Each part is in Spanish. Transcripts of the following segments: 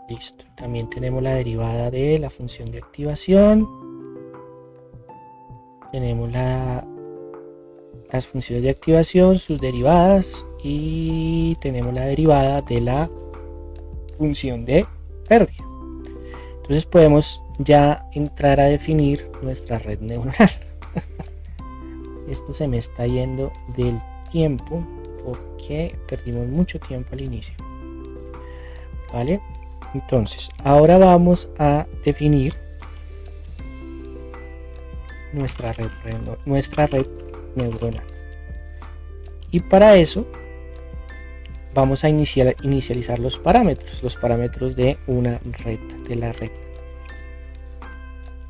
Listo. También tenemos la derivada de la función de activación. Tenemos las funciones de activación, sus derivadas, y tenemos la derivada de la función de pérdida. Entonces podemos ya entrar a definir nuestra red neuronal. Esto se me está yendo del tiempo porque perdimos mucho tiempo al inicio. ¿Vale? Entonces, ahora vamos a definir nuestra red neuronal. Y para eso vamos a inicializar los parámetros de una red, de la red.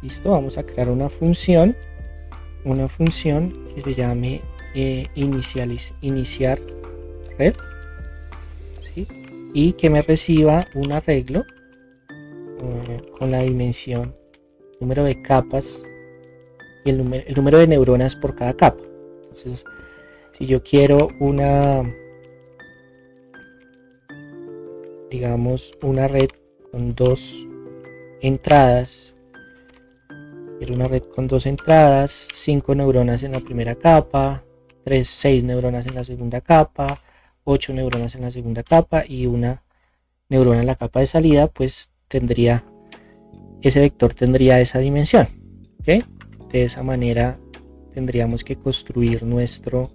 Listo, vamos a crear una función que se llame iniciar red, ¿sí? Y que me reciba un arreglo con la dimensión, número de capas y el número de neuronas por cada capa. Entonces, si yo quiero digamos una red con dos entradas, quiero una red con dos entradas, 5 neuronas en la primera capa, 6 neuronas en la segunda capa, 8 neuronas en la segunda capa y una neurona en la capa de salida, pues ese vector tendría esa dimensión, ¿okay? De esa manera tendríamos que construir nuestro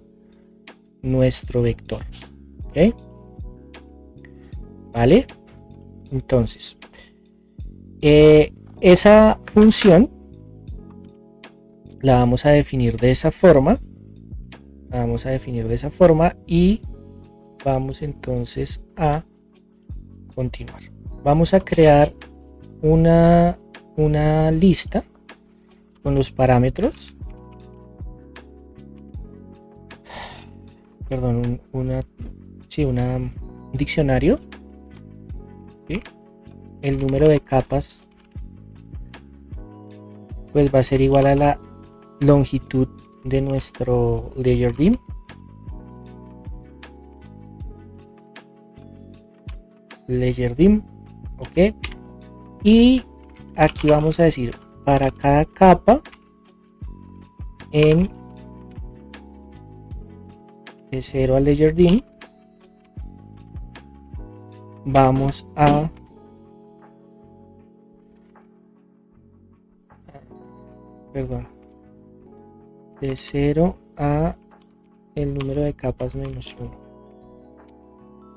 vector, ¿okay? ¿Vale? Entonces, esa función la vamos a definir de esa forma. Y vamos entonces a continuar. Vamos a crear una lista con los parámetros. Perdón, un diccionario. ¿Sí? El número de capas pues va a ser igual a la longitud de nuestro LayerDim. Ok. Y aquí vamos a decir para cada capa de 0 al LayerDim vamos a de 0 a el número de capas menos 1.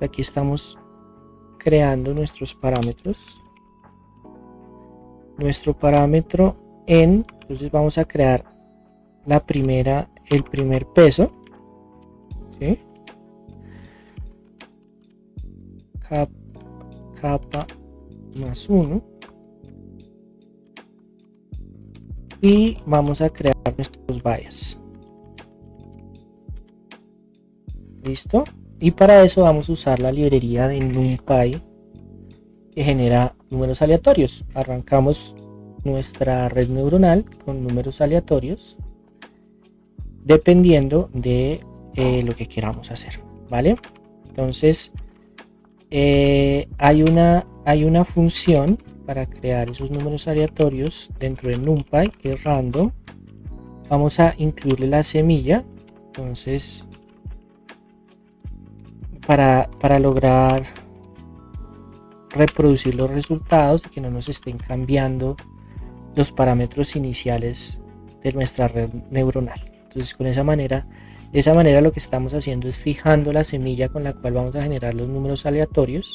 Aquí estamos creando nuestros parámetros. Nuestro parámetro entonces vamos a crear el primer peso, ¿sí? Capa más 1, y vamos a crear nuestros bias. Listo, y para eso vamos a usar la librería de NumPy que genera números aleatorios. Arrancamos nuestra red neuronal con números aleatorios dependiendo de lo que queramos hacer, ¿vale? Entonces hay una función para crear esos números aleatorios dentro de NumPy que es random. Vamos a incluirle la semilla, entonces para lograr reproducir los resultados y que no nos estén cambiando los parámetros iniciales de nuestra red neuronal. Entonces de esa manera lo que estamos haciendo es fijando la semilla con la cual vamos a generar los números aleatorios.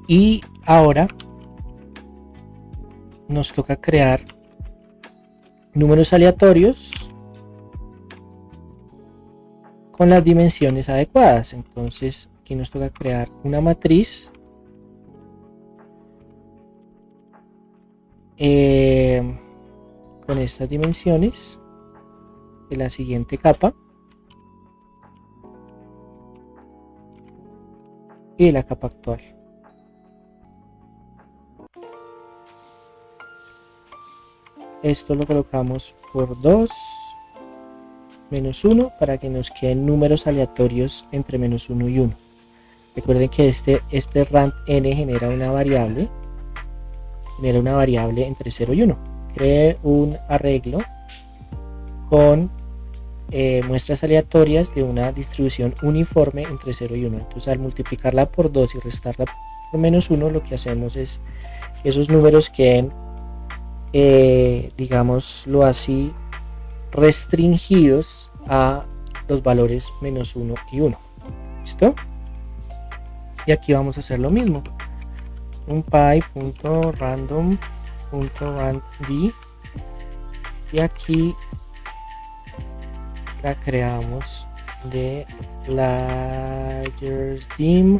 Y ahora nos toca crear números aleatorios con las dimensiones adecuadas. Entonces aquí nos toca crear una matriz con estas dimensiones de la siguiente capa y de la capa actual. Esto lo colocamos por 2 menos 1 para que nos queden números aleatorios entre menos 1 y 1. Recuerden que este rand n genera una variable entre 0 y 1. Cree un arreglo con muestras aleatorias de una distribución uniforme entre 0 y 1. Entonces, al multiplicarla por 2 y restarla por menos 1, lo que hacemos es que esos números queden, digámoslo así, restringidos a los valores menos 1 y 1. ¿Listo? Y aquí vamos a hacer lo mismo. Un py.random.randb, y aquí la creamos de layers_dim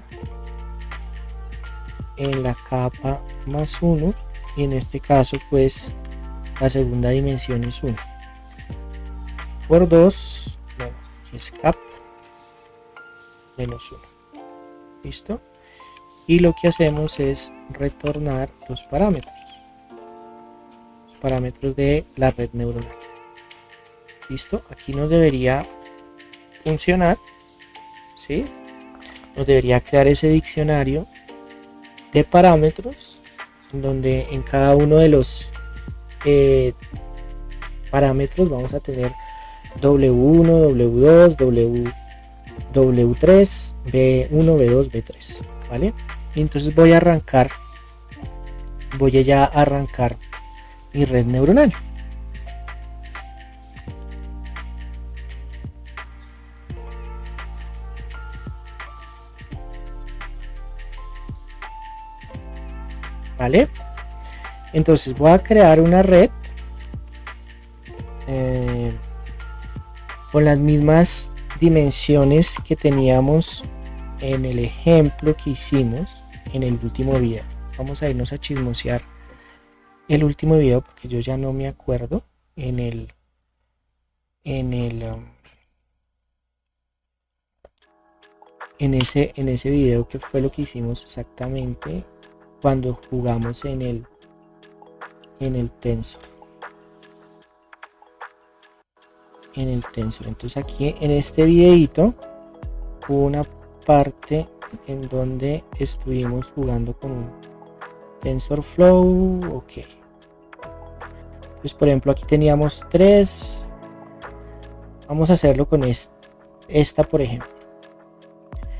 en la capa más 1, y en este caso pues la segunda dimensión es 1 por 2, bueno, aquí es cap menos 1. ¿Listo? Y lo que hacemos es retornar los parámetros de la red neuronal. ¿Listo? Aquí nos debería funcionar, ¿sí? Nos debería crear ese diccionario de parámetros, en donde en cada uno de los parámetros vamos a tener W1, W2, W3, B1, B2, B3, ¿vale? Y entonces voy a ya arrancar mi red neuronal. ¿Vale? Entonces voy a crear una red con las mismas dimensiones que teníamos en el ejemplo que hicimos en el último video. Vamos a irnos a chismosear el último video porque yo ya no me acuerdo en ese video que fue lo que hicimos exactamente cuando jugamos en el tensor. Entonces aquí en este videito hubo una parte en donde estuvimos jugando con un TensorFlow. Ok, pues por ejemplo aquí teníamos 3. Vamos a hacerlo con esta por ejemplo.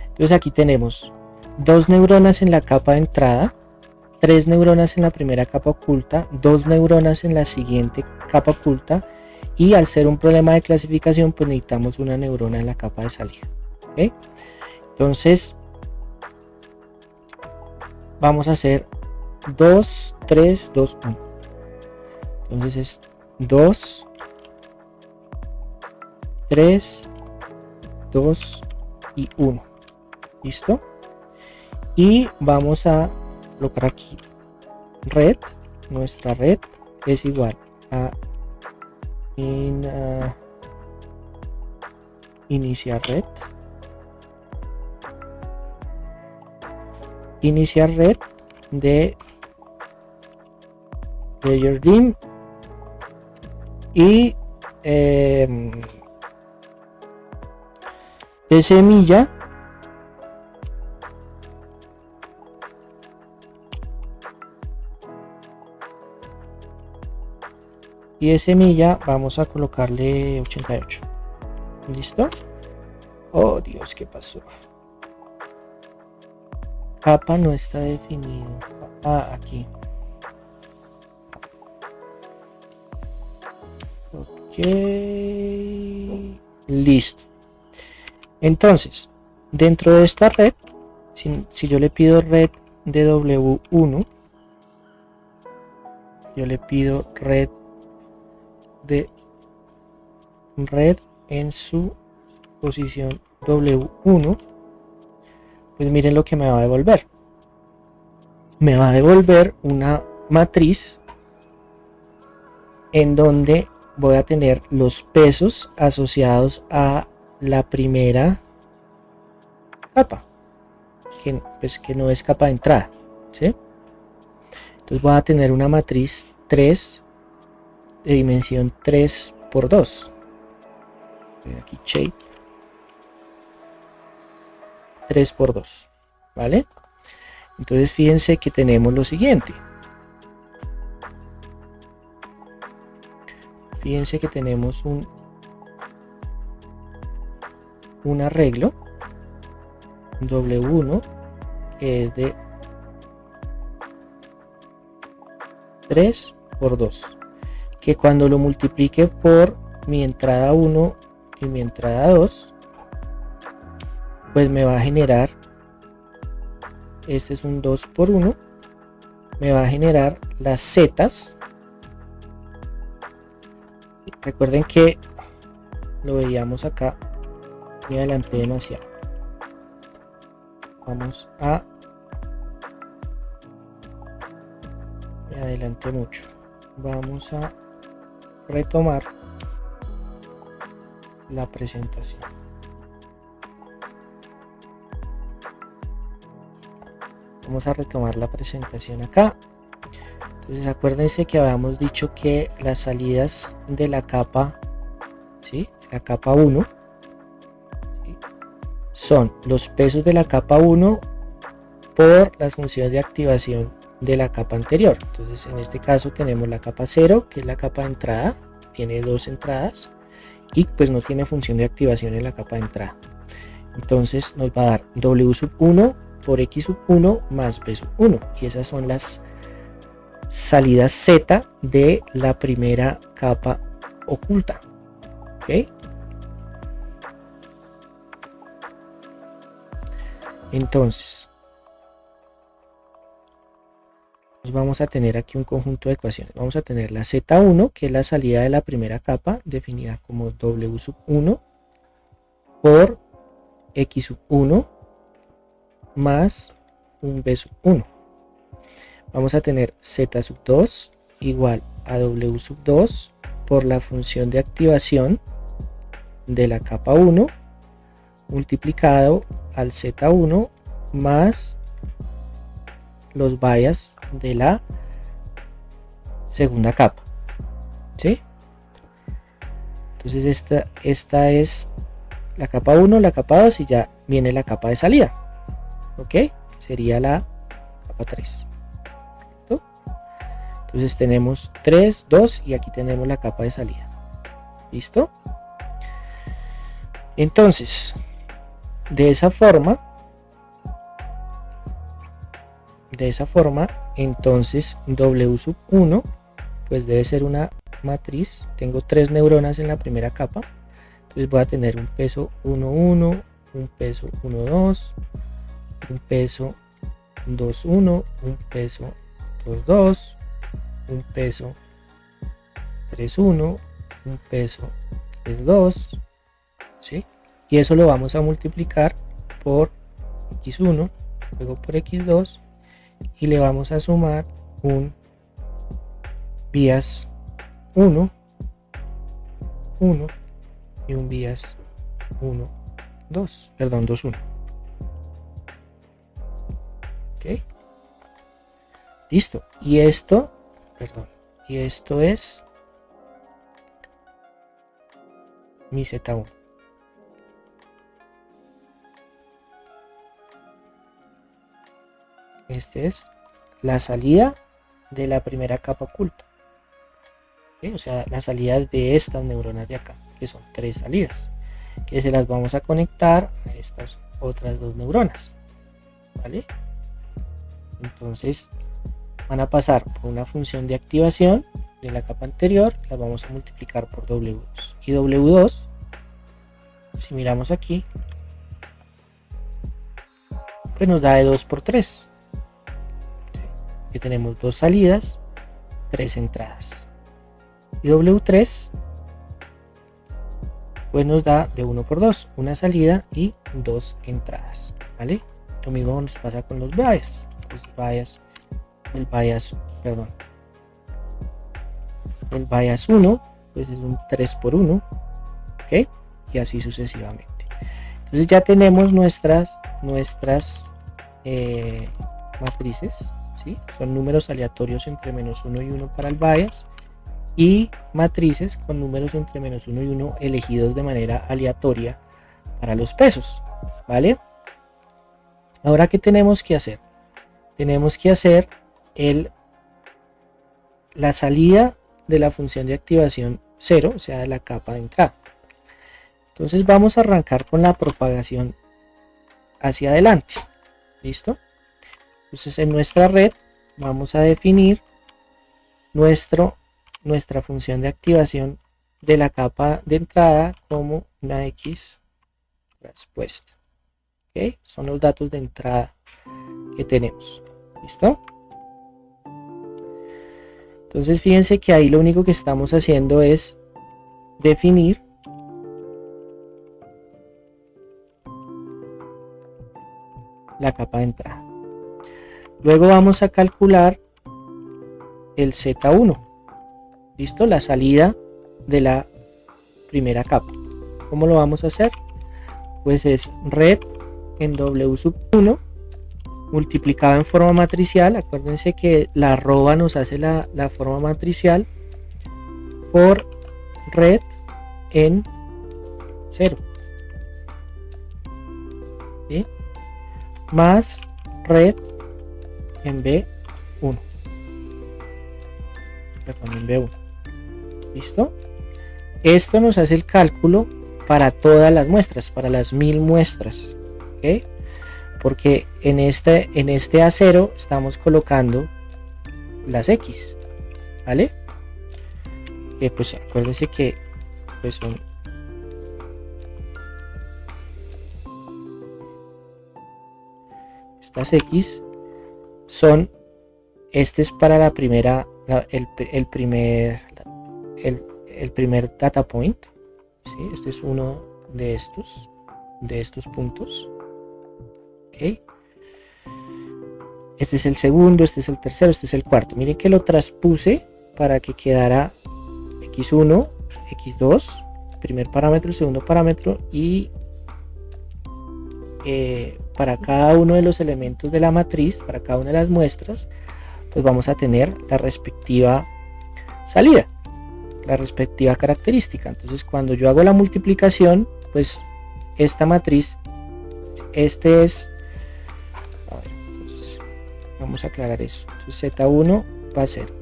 Entonces aquí tenemos 2 neuronas en la capa de entrada, 3 neuronas en la primera capa oculta, 2 neuronas en la siguiente capa oculta, y al ser un problema de clasificación pues necesitamos una neurona en la capa de salida. ¿Okay? Entonces vamos a hacer 2, 3, 2, 1. Entonces es 2, 3, 2 y 1. ¿Listo? Y vamos a colocar aquí red. Nuestra red es igual a iniciar red. Iniciar red de layers_dim y de semilla vamos a colocarle 88. ¿Listo? Oh Dios, ¿qué pasó? Capa no está definido. Aquí. Ok. Listo. Entonces, dentro de esta red, si yo le pido red de W1, yo le pido red en su posición W1, pues miren lo que me va a devolver. Me va a devolver una matriz en donde voy a tener los pesos asociados a la primera capa, que no es capa de entrada, ¿sí? Entonces voy a tener una matriz 3 de dimensión 3 por 2. Aquí shape 3 por 2. ¿vale? Entonces fíjense que tenemos lo siguiente. Fíjense que tenemos un arreglo W1 que es de 3 por 2, que cuando lo multiplique por mi entrada 1 y mi entrada 2, pues me va a generar, este es un 2 por 1, me va a generar las zetas. Recuerden que lo veíamos acá, me adelanté demasiado. Vamos a... me adelanté mucho. Vamos a retomar la presentación. Vamos a retomar la presentación acá. Entonces acuérdense que habíamos dicho que las salidas de la capa, ¿sí?, la capa 1, ¿sí?, son los pesos de la capa 1 por las funciones de activación de la capa anterior. Entonces en este caso tenemos la capa 0, que es la capa de entrada, tiene 2 entradas y pues no tiene función de activación en la capa de entrada. Entonces nos va a dar W sub 1 por X sub 1 más B sub 1, y esas son las salidas Z de la primera capa oculta. ¿Ok? Entonces vamos a tener aquí un conjunto de ecuaciones. Vamos a tener la Z1, que es la salida de la primera capa, definida como W sub 1 por X sub 1 más un B sub 1. Vamos a tener Z sub 2 igual a W sub 2 por la función de activación de la capa 1 multiplicado al Z1 más los bias de la segunda capa, ¿sí? Entonces esta es la capa 1, la capa 2 y ya viene la capa de salida, ¿ok? Sería la capa 3. ¿Correcto? Entonces tenemos 3, 2 y aquí tenemos la capa de salida. ¿Listo? Entonces, de esa forma, entonces W sub 1 pues debe ser una matriz. Tengo 3 neuronas en la primera capa, entonces voy a tener un peso 1, 1, un peso 1, 2, un peso 2, 1, un peso 2, 2, un peso 3, 1, un peso 3, 2, ¿sí? Y eso lo vamos a multiplicar por X1, luego por X2, y le vamos a sumar un bias 1, 1 y un bias 1, 2, perdón, 2, 1. Ok, listo. Y esto, perdón, y esto es mi Z1. Este es la salida de la primera capa oculta. ¿Okay? O sea, la salida de estas neuronas de acá, que son 3 salidas, que se las vamos a conectar a estas otras 2 neuronas. ¿Vale? Entonces van a pasar por una función de activación de la capa anterior, las vamos a multiplicar por W2. Y W2, si miramos aquí, pues nos da de 2 por 3. Que tenemos 2 salidas, 3 entradas. Y W3 pues nos da de 1 por 2, una salida y 2 entradas, ¿vale? Lo mismo nos pasa con los bias. El bias 1 pues es un 3 por 1, ¿ok? Y así sucesivamente. Entonces ya tenemos nuestras matrices, ¿sí? Son números aleatorios entre menos 1 y 1 para el bias, y matrices con números entre menos 1 y 1 elegidos de manera aleatoria para los pesos, ¿vale? Ahora, ¿qué tenemos que hacer? Tenemos que hacer la salida de la función de activación 0, o sea, de la capa de entrada. Entonces vamos a arrancar con la propagación hacia adelante. ¿Listo? Entonces en nuestra red vamos a definir nuestra función de activación de la capa de entrada como una X respuesta. ¿Ok? Son los datos de entrada que tenemos. ¿Listo? Entonces fíjense que ahí lo único que estamos haciendo es definir la capa de entrada. Luego vamos a calcular el Z1. ¿Listo? La salida de la primera capa. ¿Cómo lo vamos a hacer? Pues es red en W sub 1 multiplicado en forma matricial. Acuérdense que la arroba nos hace la forma matricial por red en 0. ¿Sí? Más red en B1. Perdón, en B1. ¿Listo? Esto nos hace el cálculo para todas las muestras, para las 1000 muestras. ¿Ok? Porque en este A0 estamos colocando las X. ¿Vale? Pues acuérdense que pues son estas X son, este es para la primera, el primer data point, ¿sí? Este es uno de estos puntos, ¿ok? Este es el segundo, este es el tercero, este es el cuarto. Miren que lo transpuse para que quedara X1, X2, primer parámetro, segundo parámetro, y para cada uno de los elementos de la matriz, para cada una de las muestras, pues vamos a tener la respectiva salida, la respectiva característica. Entonces cuando yo hago la multiplicación, pues esta matriz, este es, a ver, entonces, vamos a aclarar eso. Entonces Z1 va a ser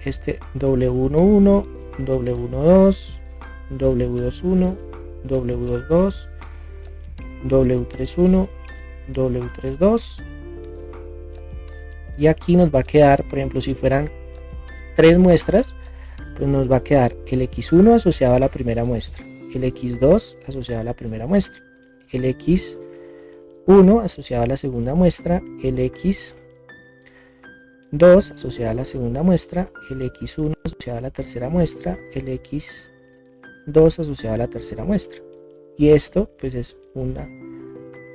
este W11, W12, W21, W22, W31, W32, y aquí nos va a quedar, por ejemplo, si fueran 3 muestras, pues nos va a quedar el X1 asociado a la primera muestra, el X2 asociado a la primera muestra, el X1 asociado a la segunda muestra, el X2 asociado a la segunda muestra, el X1 asociado a la tercera muestra, el X2 asociado a la tercera muestra. Y esto pues es una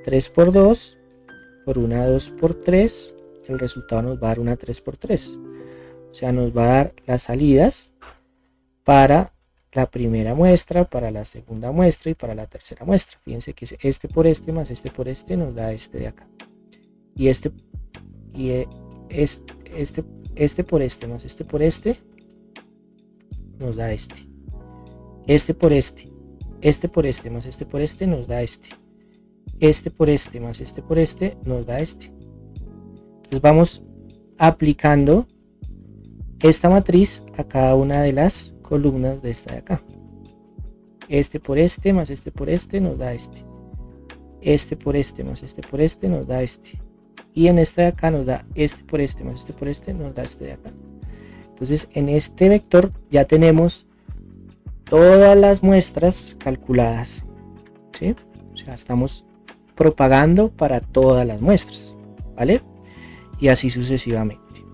3 por 2 por una 2 por 3. El resultado nos va a dar una 3 por 3. O sea, nos va a dar las salidas para la primera muestra, para la segunda muestra y para la tercera muestra. Fíjense que este por este más este por este nos da este de acá. Y este por este más este por este nos da este. Este por este más este por este nos da este. Este por este más este por este nos da este. Entonces vamos aplicando esta matriz a cada una de las columnas de esta de acá. Este por este más este por este nos da este. Este por este más este por este nos da este. Y en esta de acá nos da este por este más este por este nos da este de acá. Entonces en este vector ya tenemos todas las muestras calculadas, ¿sí? O sea, estamos propagando para todas las muestras, ¿vale? Y así sucesivamente.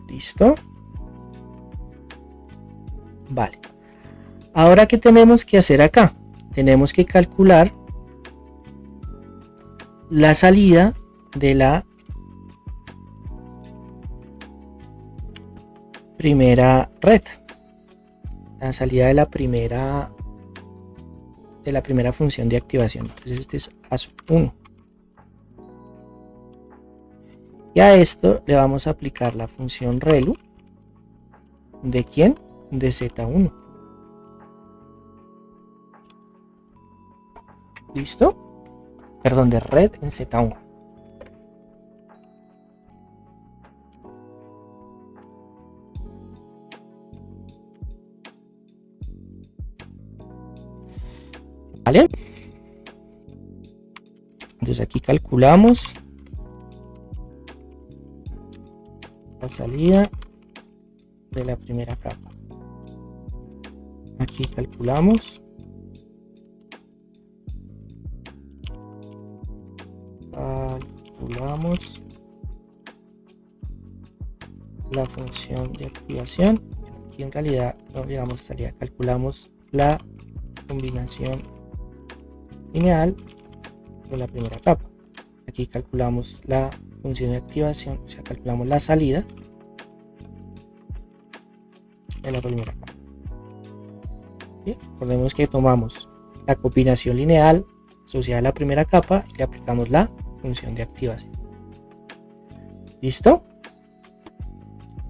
¿Listo? Vale. Ahora, ¿qué tenemos que hacer acá? Tenemos que calcular la salida de la primera red. La salida de la primera función de activación. Entonces este es A1. Y a esto le vamos a aplicar la función relu. ¿De quién? De Z1. ¿Listo? perdón, de red en Z1. ¿Vale? Entonces aquí calculamos la salida de la primera capa. Aquí calculamos la función de activación. Aquí en realidad no llegamos a salida, calculamos la combinación lineal de la primera capa. Aquí calculamos la función de activación, o sea, calculamos la salida de la primera capa. ¿Sí? Recordemos que tomamos la combinación lineal asociada a la primera capa y le aplicamos la función de activación. ¿Listo?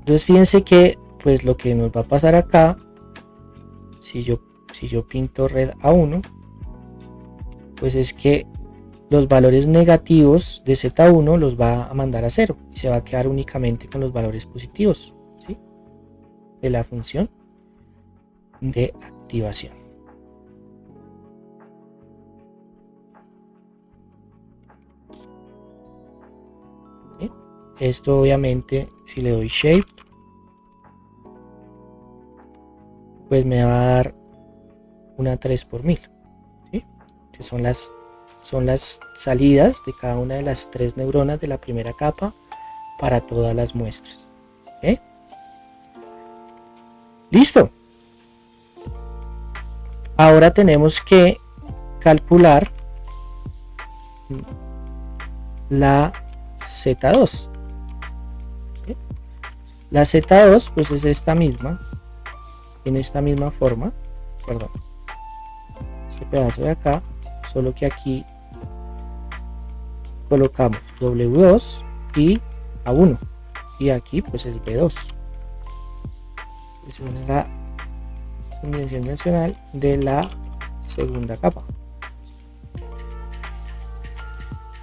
Entonces fíjense que pues lo que nos va a pasar acá, si yo pinto red A1, pues es que los valores negativos de Z1 los va a mandar a 0 y se va a quedar únicamente con los valores positivos, ¿sí?, de la función de activación. ¿Sí? Esto obviamente, si le doy shape, pues me va a dar una 3 por 1000, ¿sí?, que son las salidas de cada una de las 3 neuronas de la primera capa para todas las muestras. ¿Okay? Listo. Ahora tenemos que calcular la Z2. ¿Okay? La Z2 pues es esta misma, en esta misma forma, perdón, este pedazo de acá, solo que aquí colocamos W2 y A1 y aquí pues es B2. Esa es la combinación nacional de la segunda capa.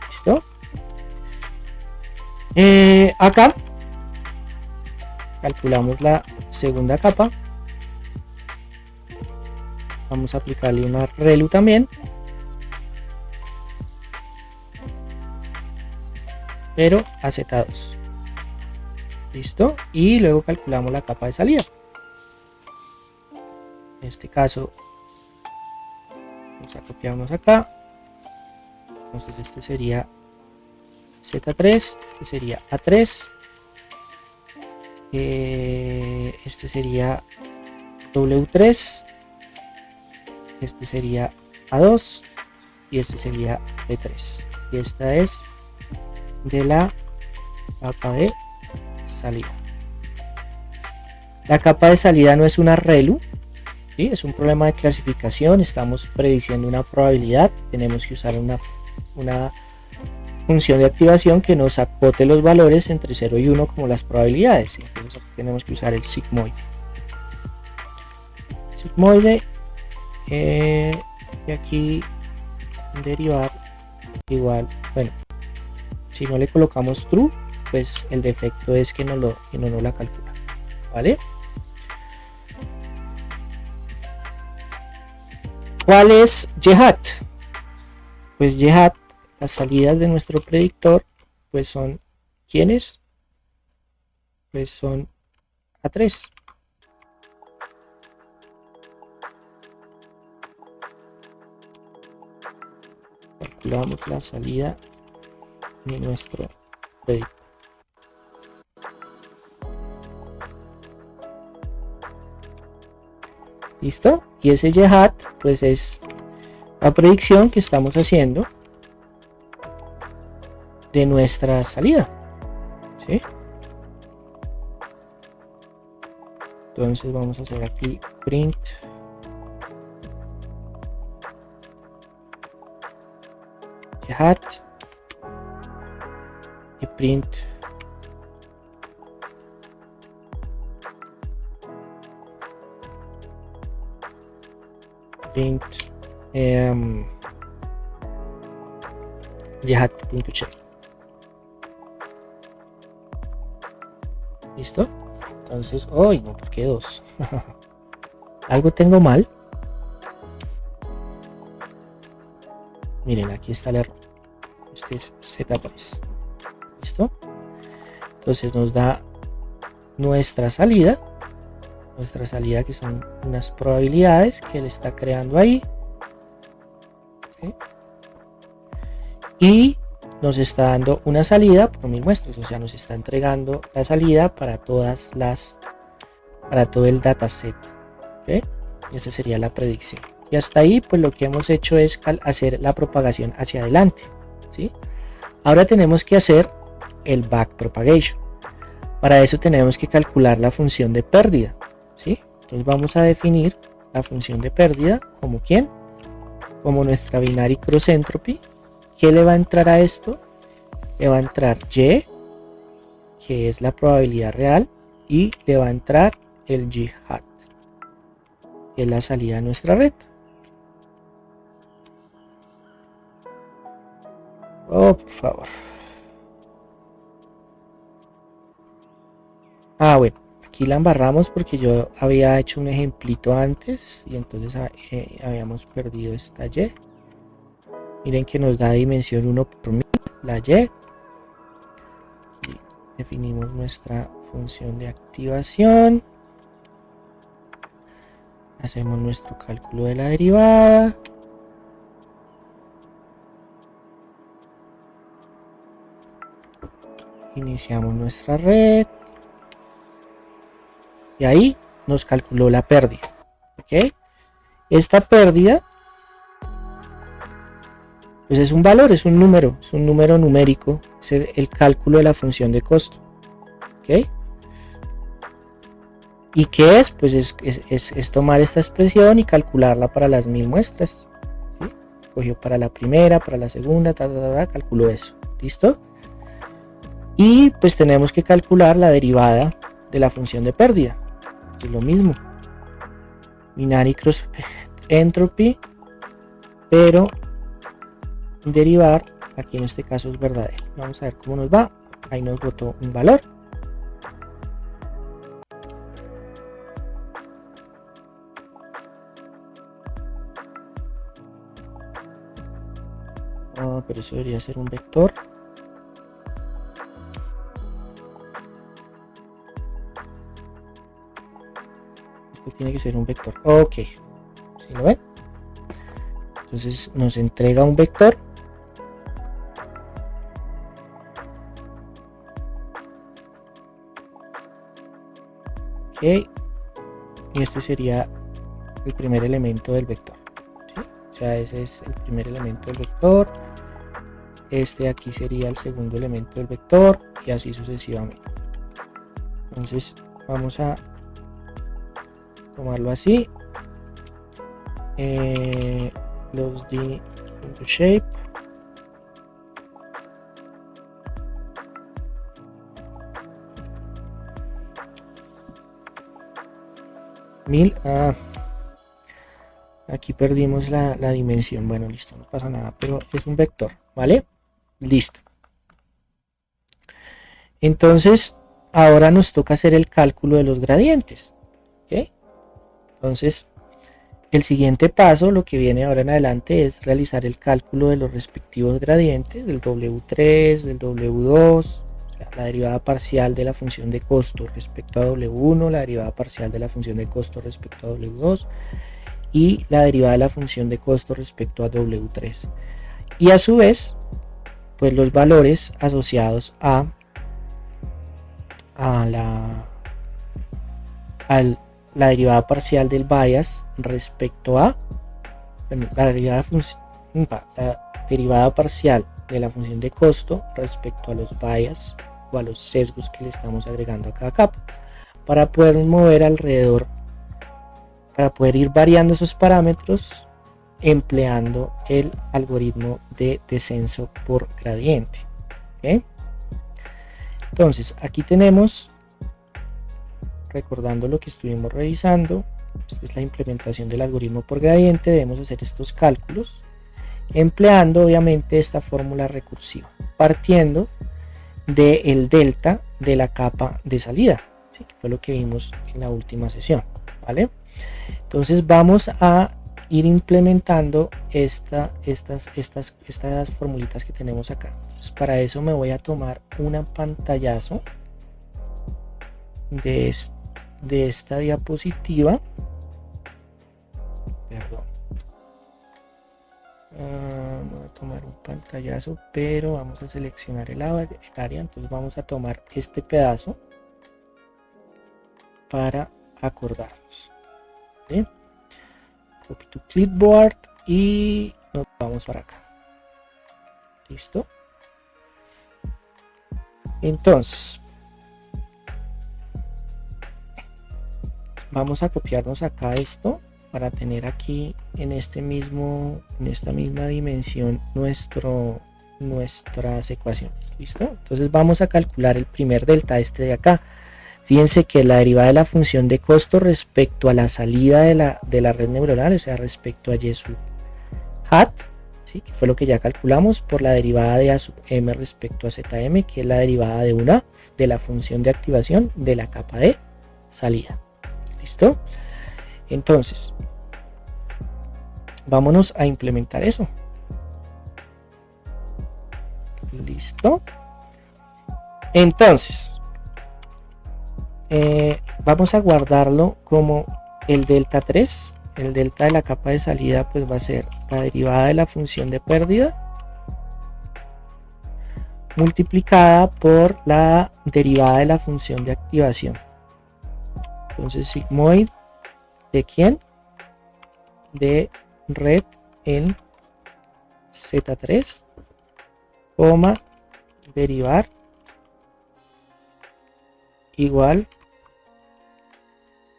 ¿Listo? Acá calculamos la segunda capa. Vamos a aplicarle una ReLU también, pero a Z2. ¿Listo? Y luego calculamos la capa de salida. En este caso vamos a copiarnos acá. Entonces este sería Z3, este sería A3, este sería W3, este sería A2 y este sería B3. Y esta es de la capa de salida. La capa de salida no es una ReLU, ¿sí? Es un problema de clasificación. Estamos prediciendo una probabilidad. Tenemos que usar una función de activación que nos acote los valores entre 0 y 1 como las probabilidades. Entonces aquí tenemos que usar el sigmoide. Y aquí derivar igual, bueno, si no le colocamos true, pues el defecto es que no la calcula, ¿vale? ¿Cuál es YHAT? Pues YHAT, las salidas de nuestro predictor, pues son, ¿quiénes? Pues son A3. Calculamos la salida de nuestro predictor. ¿Listo? Y ese YHAT pues es la predicción que estamos haciendo de nuestra salida, ¿sí? Entonces vamos a hacer aquí print YHAT y print jhat.shape. ¿Listo? Entonces, ¡ay! No, ¿por qué 2? Algo tengo mal. Miren, aquí está el error. Este es Z3. ¿Listo? Entonces nos da nuestra salida. Nuestra salida, que son unas probabilidades que él está creando ahí. ¿Sí? Y nos está dando una salida por 1000 muestras. O sea, nos está entregando la salida para todas las, para todo el dataset. ¿Okay? Esa sería la predicción. Y hasta ahí, pues lo que hemos hecho es hacer la propagación hacia adelante. ¿Sí? Ahora tenemos que hacer el backpropagation. Para eso tenemos que calcular la función de pérdida. ¿Sí? Entonces vamos a definir la función de pérdida como ¿quién? Como nuestra binary cross entropy. ¿Qué le va a entrar a esto? Le va a entrar Y, que es la probabilidad real, y le va a entrar el jhat, que es la salida de nuestra red. Oh, por favor. Ah, bueno, aquí la embarramos porque yo había hecho un ejemplito antes y entonces habíamos perdido esta Y. Miren que nos da dimensión 1 por 1000, la Y. Y definimos nuestra función de activación. Hacemos nuestro cálculo de la derivada. Iniciamos nuestra red. Y ahí nos calculó la pérdida. ¿Ok? Esta pérdida pues es un valor, es un número numérico, es el cálculo de la función de costo. ¿Ok? ¿Y qué es? Pues es tomar esta expresión y calcularla para las 1000 muestras. ¿Sí? Cogió para la primera, para la segunda, calculó eso. ¿Listo? Y pues tenemos que calcular la derivada de la función de pérdida. Es lo mismo. Binary cross entropy, pero derivar, aquí en este caso es verdadero. Vamos a ver cómo nos va. Ahí nos botó un valor. Oh, pero eso debería ser un vector. Esto tiene que ser un vector. Ok. ¿Sí lo ven? Entonces nos entrega un vector. Ok. Y este sería el primer elemento del vector. ¿Sí? O sea, ese es el primer elemento del vector. Este aquí sería el segundo elemento del vector. Y así sucesivamente. Entonces vamos a tomarlo así. Los d.shape. Aquí perdimos la dimensión. Bueno, listo, no pasa nada, pero es un vector, ¿vale? Listo. Entonces, ahora nos toca hacer el cálculo de los gradientes. ¿Ok? Entonces, el siguiente paso, lo que viene ahora en adelante, es realizar el cálculo de los respectivos gradientes, del W3, del W2, o sea, la derivada parcial de la función de costo respecto a W1, la derivada parcial de la función de costo respecto a W2 y la derivada de la función de costo respecto a W3. Y a su vez, pues los valores asociados a la derivada parcial del bias respecto a la derivada parcial de la función de costo respecto a los bias o a los sesgos que le estamos agregando a cada capa, para poder mover alrededor, para poder ir variando esos parámetros empleando el algoritmo de descenso por gradiente. ¿Okay? Entonces aquí tenemos, recordando lo que estuvimos revisando, esta es la implementación del algoritmo por gradiente. Debemos hacer estos cálculos empleando obviamente esta fórmula recursiva, partiendo del delta de la capa de salida, ¿sí? Que fue lo que vimos en la última sesión, ¿vale? Entonces vamos a ir implementando estas formulitas que tenemos acá. Entonces, para eso me voy a tomar un pantallazo de esta diapositiva. Perdón. Voy a tomar un pantallazo, pero vamos a seleccionar el área. Entonces vamos a tomar este pedazo para acordarnos. ¿Vale? Copy to clipboard y nos vamos para acá. Listo. Entonces vamos a copiarnos acá esto para tener aquí en esta misma dimensión nuestras ecuaciones. Listo. Entonces vamos a calcular el primer delta, este de acá. Fíjense que la derivada de la función de costo respecto a la salida de la red neuronal, o sea, respecto a y sub hat, ¿sí? Que fue lo que ya calculamos, por la derivada de a sub m respecto a zm, que es la derivada de la función de activación de la capa de salida. ¿Listo? Entonces, vámonos a implementar eso. ¿Listo? Entonces, vamos a guardarlo como el delta 3. El delta de la capa de salida pues va a ser la derivada de la función de pérdida multiplicada por la derivada de la función de activación. Entonces sigmoid de quién? De red en Z3, derivar igual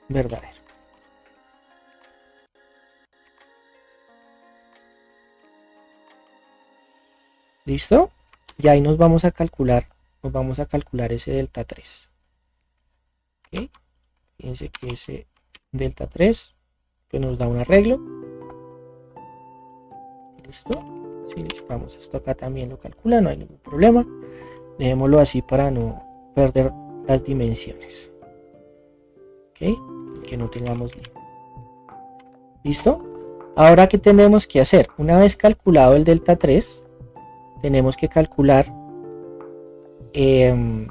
verdadero. ¿Listo? Y ahí nos vamos a calcular ese delta 3. ¿Okay? Fíjense que ese delta 3 pues nos da un arreglo. ¿Listo? Si vamos, esto acá también lo calcula, no hay ningún problema. Dejémoslo así para no perder las dimensiones. ¿Ok? Que no tengamos lío. ¿Listo? Ahora, ¿qué tenemos que hacer? Una vez calculado el delta 3, tenemos que calcular el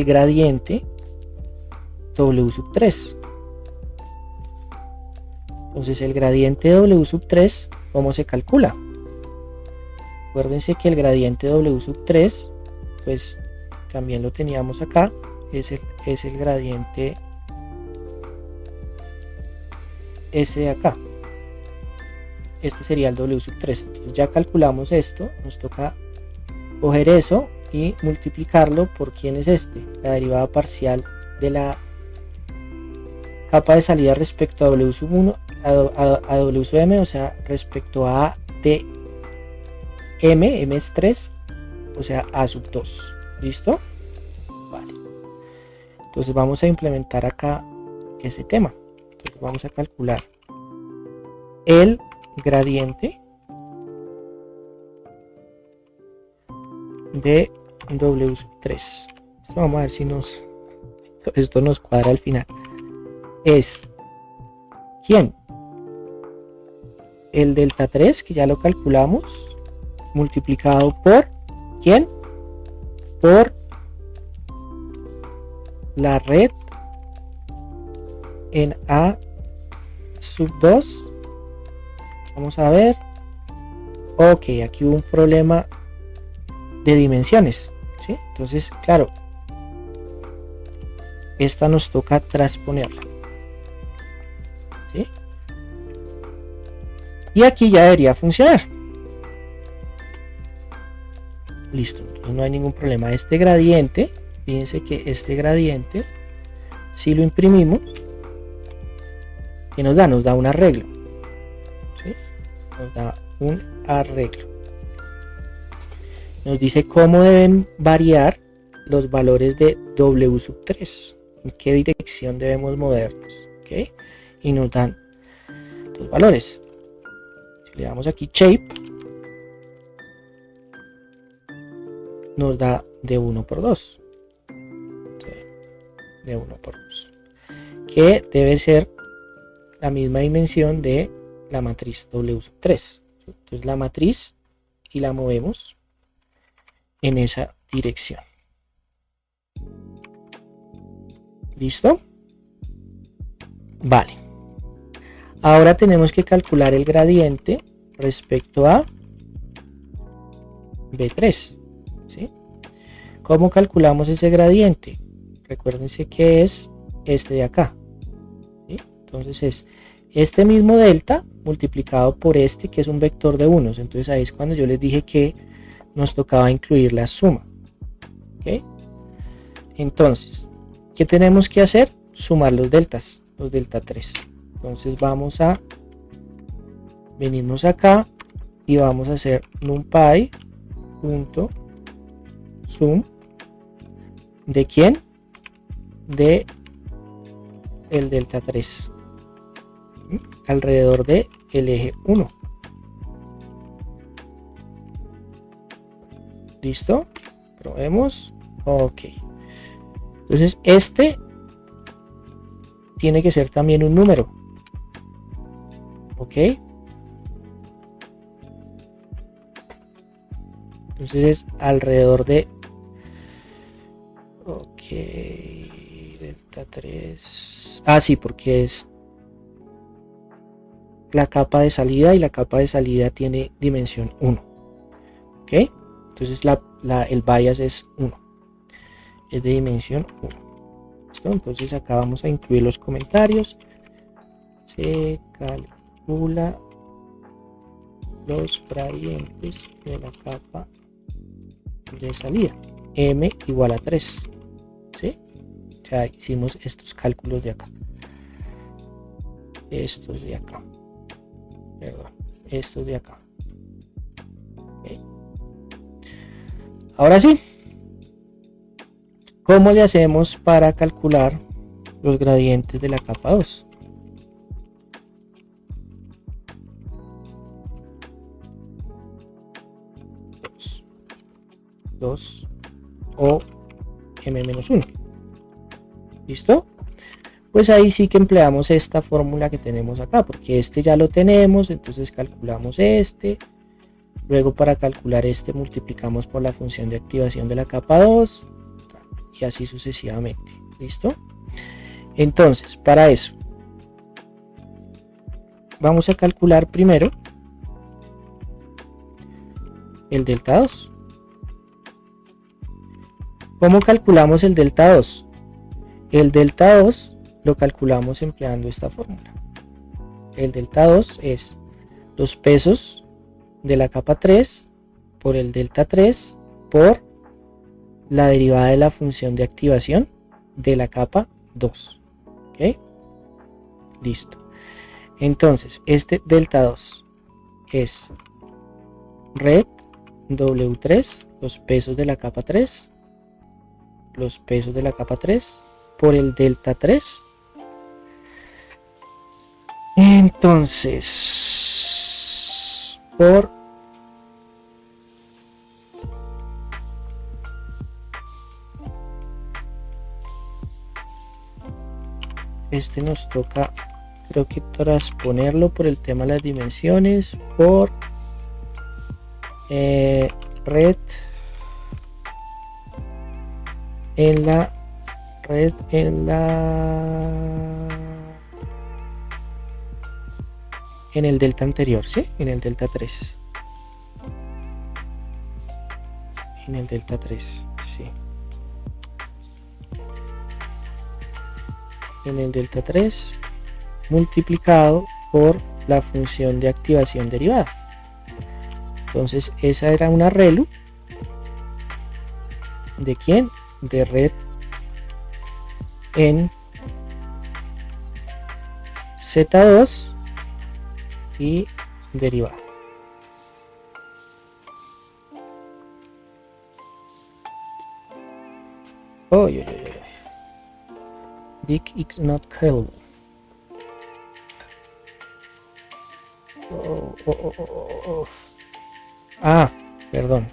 gradiente W sub 3. Entonces el gradiente W sub 3, ¿cómo se calcula? Acuérdense que el gradiente W sub 3, pues también lo teníamos acá, es el gradiente este de acá. Este sería el W sub 3. Entonces ya calculamos esto, nos toca coger eso y multiplicarlo por quién es este, la derivada parcial de la capa de salida respecto a W sub 1 a W sub m, o sea, respecto a de m es 3, o sea, a sub 2. ¿Listo? Vale. Entonces vamos a implementar acá ese tema. Entonces vamos a calcular el gradiente de W sub 3. Vamos a ver si esto nos cuadra al final. Es ¿quién? El delta 3, que ya lo calculamos, multiplicado por ¿quién? Por la red en A sub 2. Vamos a ver. Ok, aquí hubo un problema de dimensiones, ¿sí? Entonces, claro, esta nos toca transponerla, ¿sí? Y aquí ya debería funcionar. Listo, entonces no hay ningún problema. Este gradiente, fíjense que este gradiente, si lo imprimimos, ¿qué nos da? Nos da un arreglo, ¿sí? Nos da un arreglo. Nos dice cómo deben variar los valores de W sub 3, en qué dirección debemos movernos, ¿ok? Y nos dan distintos valores. Si le damos aquí shape, nos da de 1 por 2. De 1 por 2. Que debe ser la misma dimensión de la matriz W sub 3. Entonces la matriz y la movemos en esa dirección. ¿Listo? Vale. Ahora tenemos que calcular el gradiente respecto a B3. ¿Sí? ¿Cómo calculamos ese gradiente? Recuérdense que es este de acá. ¿Sí? Entonces es este mismo delta multiplicado por este, que es un vector de unos. Entonces ahí es cuando yo les dije que nos tocaba incluir la suma. ¿Okay? Entonces, ¿qué tenemos que hacer? Sumar los deltas, los delta 3. Entonces vamos a venirnos acá y vamos a hacer numpy.sum ¿de quién? De el delta 3 alrededor de el eje 1. ¿Listo? Probemos. Ok. Entonces este tiene que ser también un número. Ok. Entonces es alrededor de... Ok. Delta 3. Ah, sí, porque es la capa de salida y la capa de salida tiene dimensión 1. Ok. Entonces el bias es 1. Es de dimensión 1. ¿Listo? Entonces acá vamos a incluir los comentarios. Se calcula los gradientes de la capa de salida. M igual a 3. ¿Sí? O sea, hicimos estos cálculos de acá. Estos de acá. Perdón. Estos de acá. ¿Okay? Ahora sí. ¿Cómo le hacemos para calcular los gradientes de la capa 2? Dos o m-1. ¿Listo? Pues ahí sí que empleamos esta fórmula que tenemos acá, porque este ya lo tenemos, entonces calculamos este. Luego para calcular este multiplicamos por la función de activación de la capa 2 y así sucesivamente. ¿Listo? Entonces, para eso vamos a calcular primero el delta 2. ¿Cómo calculamos el delta 2? El delta 2 lo calculamos empleando esta fórmula. El delta 2 es los pesos de la capa 3 por el delta 3 por la derivada de la función de activación de la capa 2. ¿Ok? Listo. Entonces, este delta 2 es red W3, los pesos de la capa 3, los pesos de la capa 3 por el delta 3. Entonces, por este nos toca, creo que transponerlo por el tema de las dimensiones, por red en la en el delta anterior, ¿sí? En el delta 3. En el delta 3, sí. En el delta 3 multiplicado por la función de activación derivada. Entonces esa era una ReLU. ¿De quién? De red en Z2 y derivada. Dick is not killed. Ah, perdón.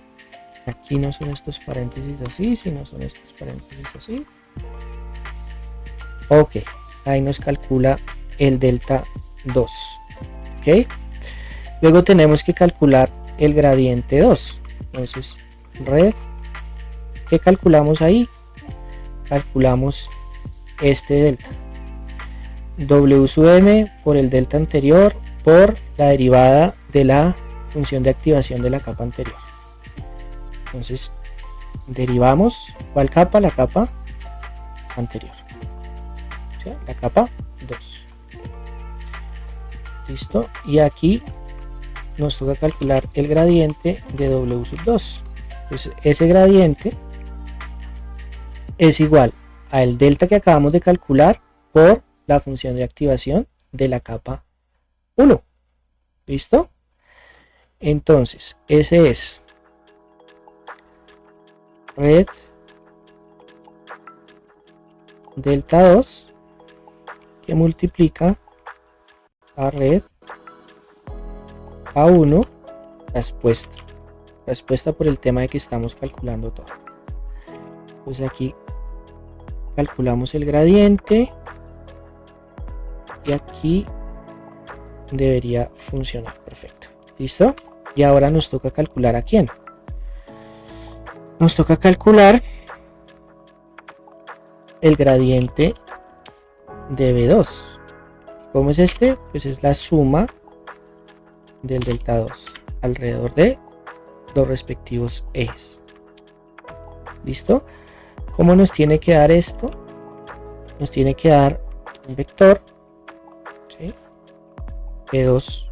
Aquí no son estos paréntesis así, sino son estos paréntesis así. Ok, ahí nos calcula el delta 2. Ok. Luego tenemos que calcular el gradiente 2. Entonces, red, ¿qué calculamos ahí? Calculamos este delta. W sub m por el delta anterior por la derivada de la función de activación de la capa anterior. Entonces, derivamos, ¿cuál capa? La capa anterior. O sea, la capa 2. Listo. Y aquí nos toca calcular el gradiente de W sub 2. Entonces, ese gradiente es igual al delta que acabamos de calcular por la función de activación de la capa 1. ¿Listo? Entonces, ese es red delta 2 que multiplica a red A1 respuesta por el tema de que estamos calculando todo. Pues aquí calculamos el gradiente y aquí debería funcionar perfecto. ¿Listo? Y ahora nos toca calcular a quién. Nos toca calcular el gradiente de B2. ¿Cómo es este? Pues es la suma del delta 2 alrededor de los respectivos ejes. ¿Listo? ¿Cómo nos tiene que dar esto? Nos tiene que dar un vector, ¿sí? B2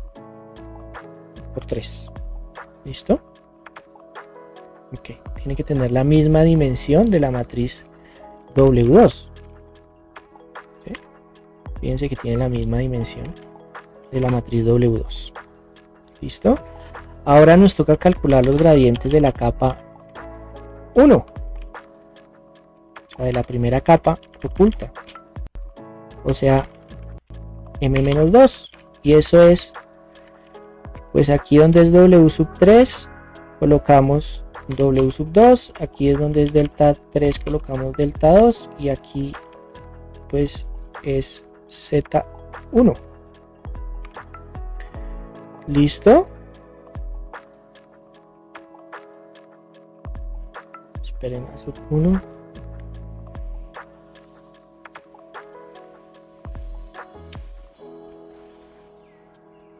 por 3. ¿Listo? Ok. Tiene que tener la misma dimensión de la matriz W2. ¿Sí? Fíjense que tiene la misma dimensión de la matriz W2. ¿Listo? Ahora nos toca calcular los gradientes de la capa 1. O sea, de la primera capa oculta. O sea, M-2. Y eso es, pues aquí donde es W sub 3, colocamos W sub 2. Aquí es donde es delta 3, colocamos delta 2. Y aquí, pues, es Z1. ¿Listo? Esperen a sub 1.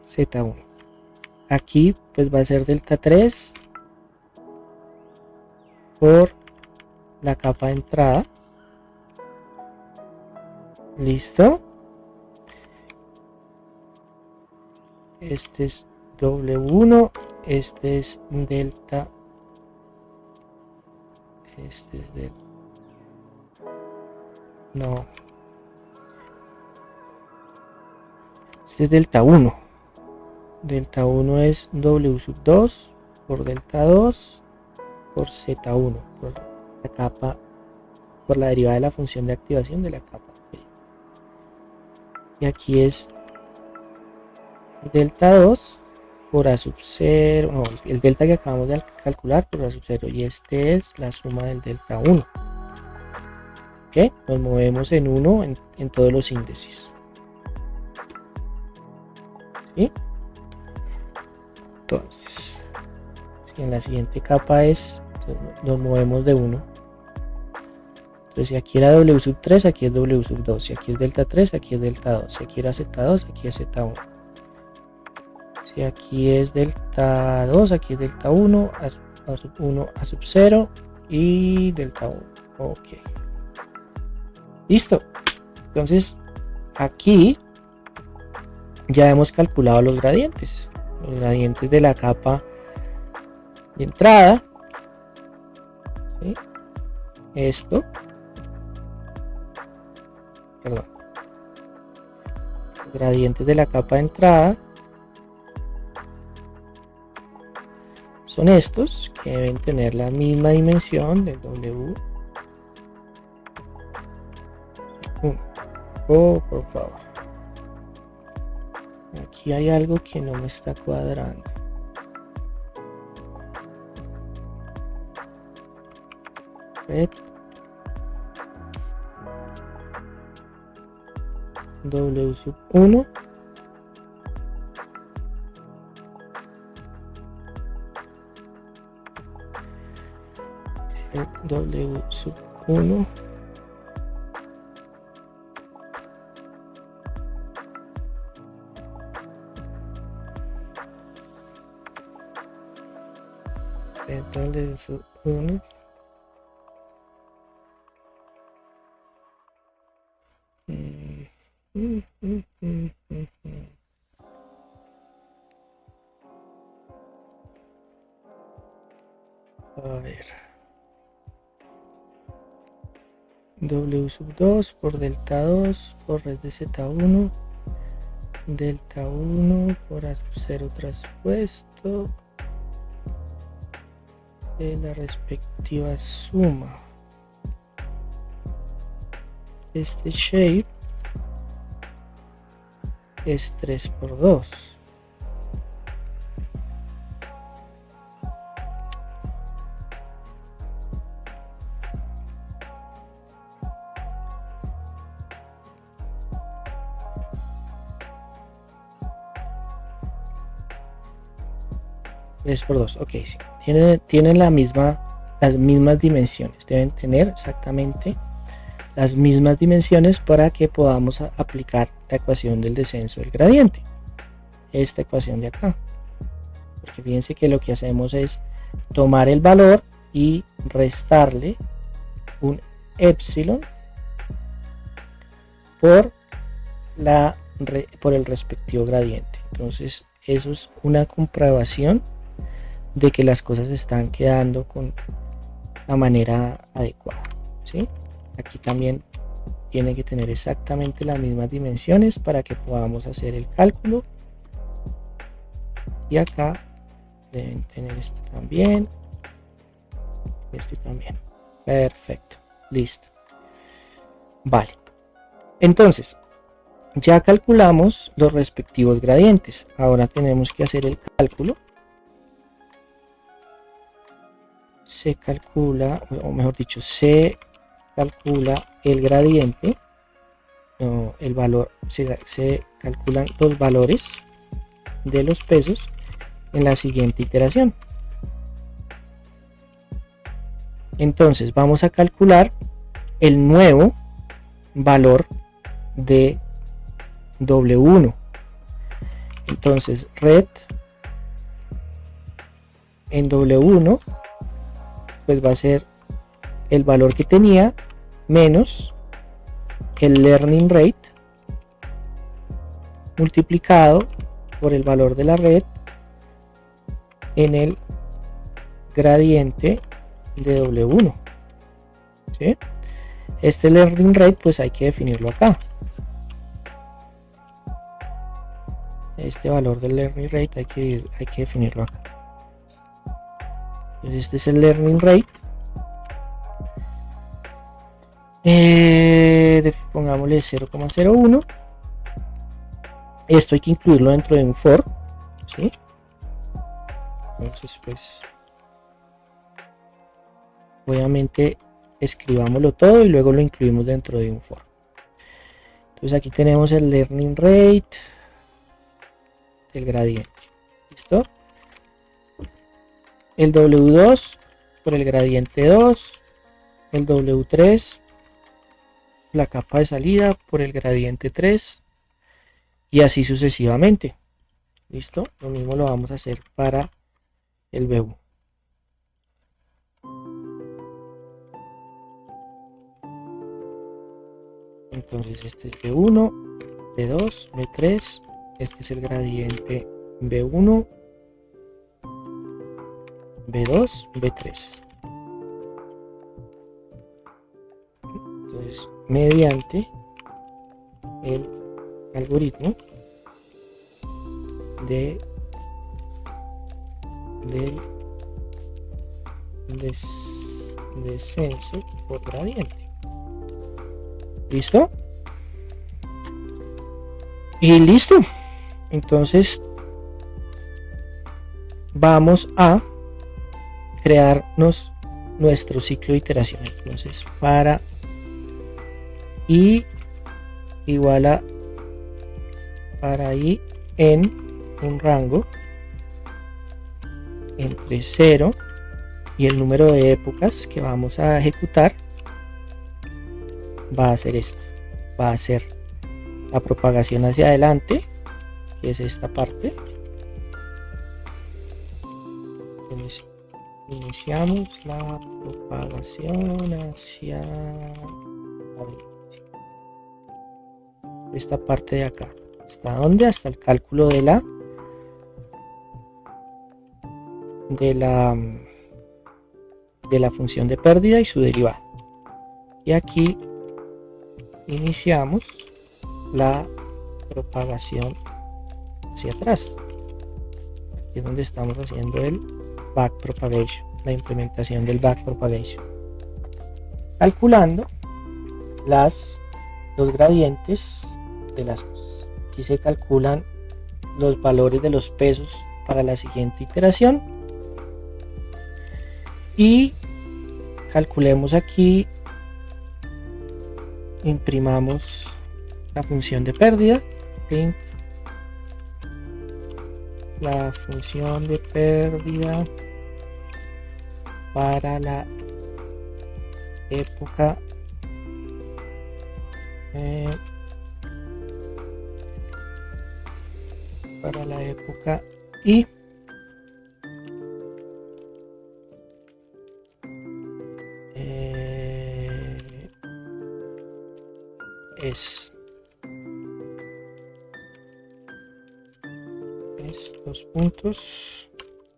Z1. Aquí pues va a ser delta 3 por la capa de entrada. ¿Listo? Este es W1, este es delta, este es delta, no, este es delta 1. Delta 1 es W sub 2 por delta 2 por Z1 por la capa, por la derivada de la función de activación de la capa. Y aquí es delta 2 por A sub 0, no, el delta que acabamos de calcular por A sub 0, y este es la suma del delta 1. ¿Ok? Nos movemos en 1 en todos los índices. ¿Sí? Entonces, si en la siguiente capa nos movemos de 1. Entonces, si aquí era W sub 3, aquí es W sub 2. Si aquí es delta 3, aquí es delta 2. Si aquí era Z2, aquí es Z1. Si aquí es delta 2, aquí es delta 1, A sub 1, A sub 0 y delta 1. Ok. Listo. Entonces, aquí ya hemos calculado los gradientes. Los gradientes de la capa de entrada. ¿Sí? Esto. Perdón. Los gradientes de la capa de entrada son estos, que deben tener la misma dimensión del W1. Oh, por favor. Aquí hay algo que no me está cuadrando. Red W sub 1 red W sub 1 red W sub 1 A ver, W sub 2 por delta 2 por red de Z1, delta 1 por A sub 0 traspuesto de la respectiva suma. Este shape es 3 por 2. por 2, ok, sí. Tienen las mismas dimensiones, deben tener exactamente las mismas dimensiones para que podamos aplicar la ecuación del descenso del gradiente, esta ecuación de acá, porque fíjense que lo que hacemos es tomar el valor y restarle un epsilon por el respectivo gradiente. Entonces eso es una comprobación de que las cosas están quedando con la manera adecuada, ¿sí? Aquí también tiene que tener exactamente las mismas dimensiones para que podamos hacer el cálculo. Y acá deben tener este también. Este también. Perfecto. Listo. Vale. Entonces, ya calculamos los respectivos gradientes. Ahora tenemos que hacer el cálculo. Se calcula, o mejor dicho, se calcula el gradiente, no, el valor, se calculan los valores de los pesos en la siguiente iteración. Entonces vamos a calcular el nuevo valor de W1. Entonces red en W1 pues va a ser el valor que tenía menos el learning rate multiplicado por el valor de la red en el gradiente de W1, ¿sí? Este learning rate pues hay que definirlo acá. Este valor del learning rate hay que definirlo acá. Entonces este es el learning rate. Pongámosle 0,01. Esto hay que incluirlo dentro de un for, ¿sí? Entonces pues obviamente escribámoslo todo y luego lo incluimos dentro de un for. Entonces aquí tenemos el learning rate del gradiente. ¿Listo? El W2 por el gradiente 2, el W3 la capa de salida por el gradiente 3 y así sucesivamente. ¿Listo? Lo mismo lo vamos a hacer para el B1. Entonces este es B1, B2, B3, este es el gradiente B1, B2, B3. Entonces, mediante el algoritmo del descenso por gradiente. ¿Listo? Y listo. Entonces vamos a crearnos nuestro ciclo de iteración. Entonces para i igual a para i en un rango entre 0 y el número de épocas que vamos a ejecutar va a ser esto, va a ser la propagación hacia adelante, que es esta parte. Iniciamos la propagación hacia esta parte de acá. ¿Hasta dónde? Hasta el cálculo de la función de pérdida y su derivada. Y aquí iniciamos la propagación hacia atrás. Aquí es donde estamos haciendo el backpropagation, la implementación del backpropagation, calculando los gradientes de las cosas. Aquí se calculan los valores de los pesos para la siguiente iteración y calculemos aquí, imprimamos la función de pérdida, print la función de pérdida para la época y es dos puntos,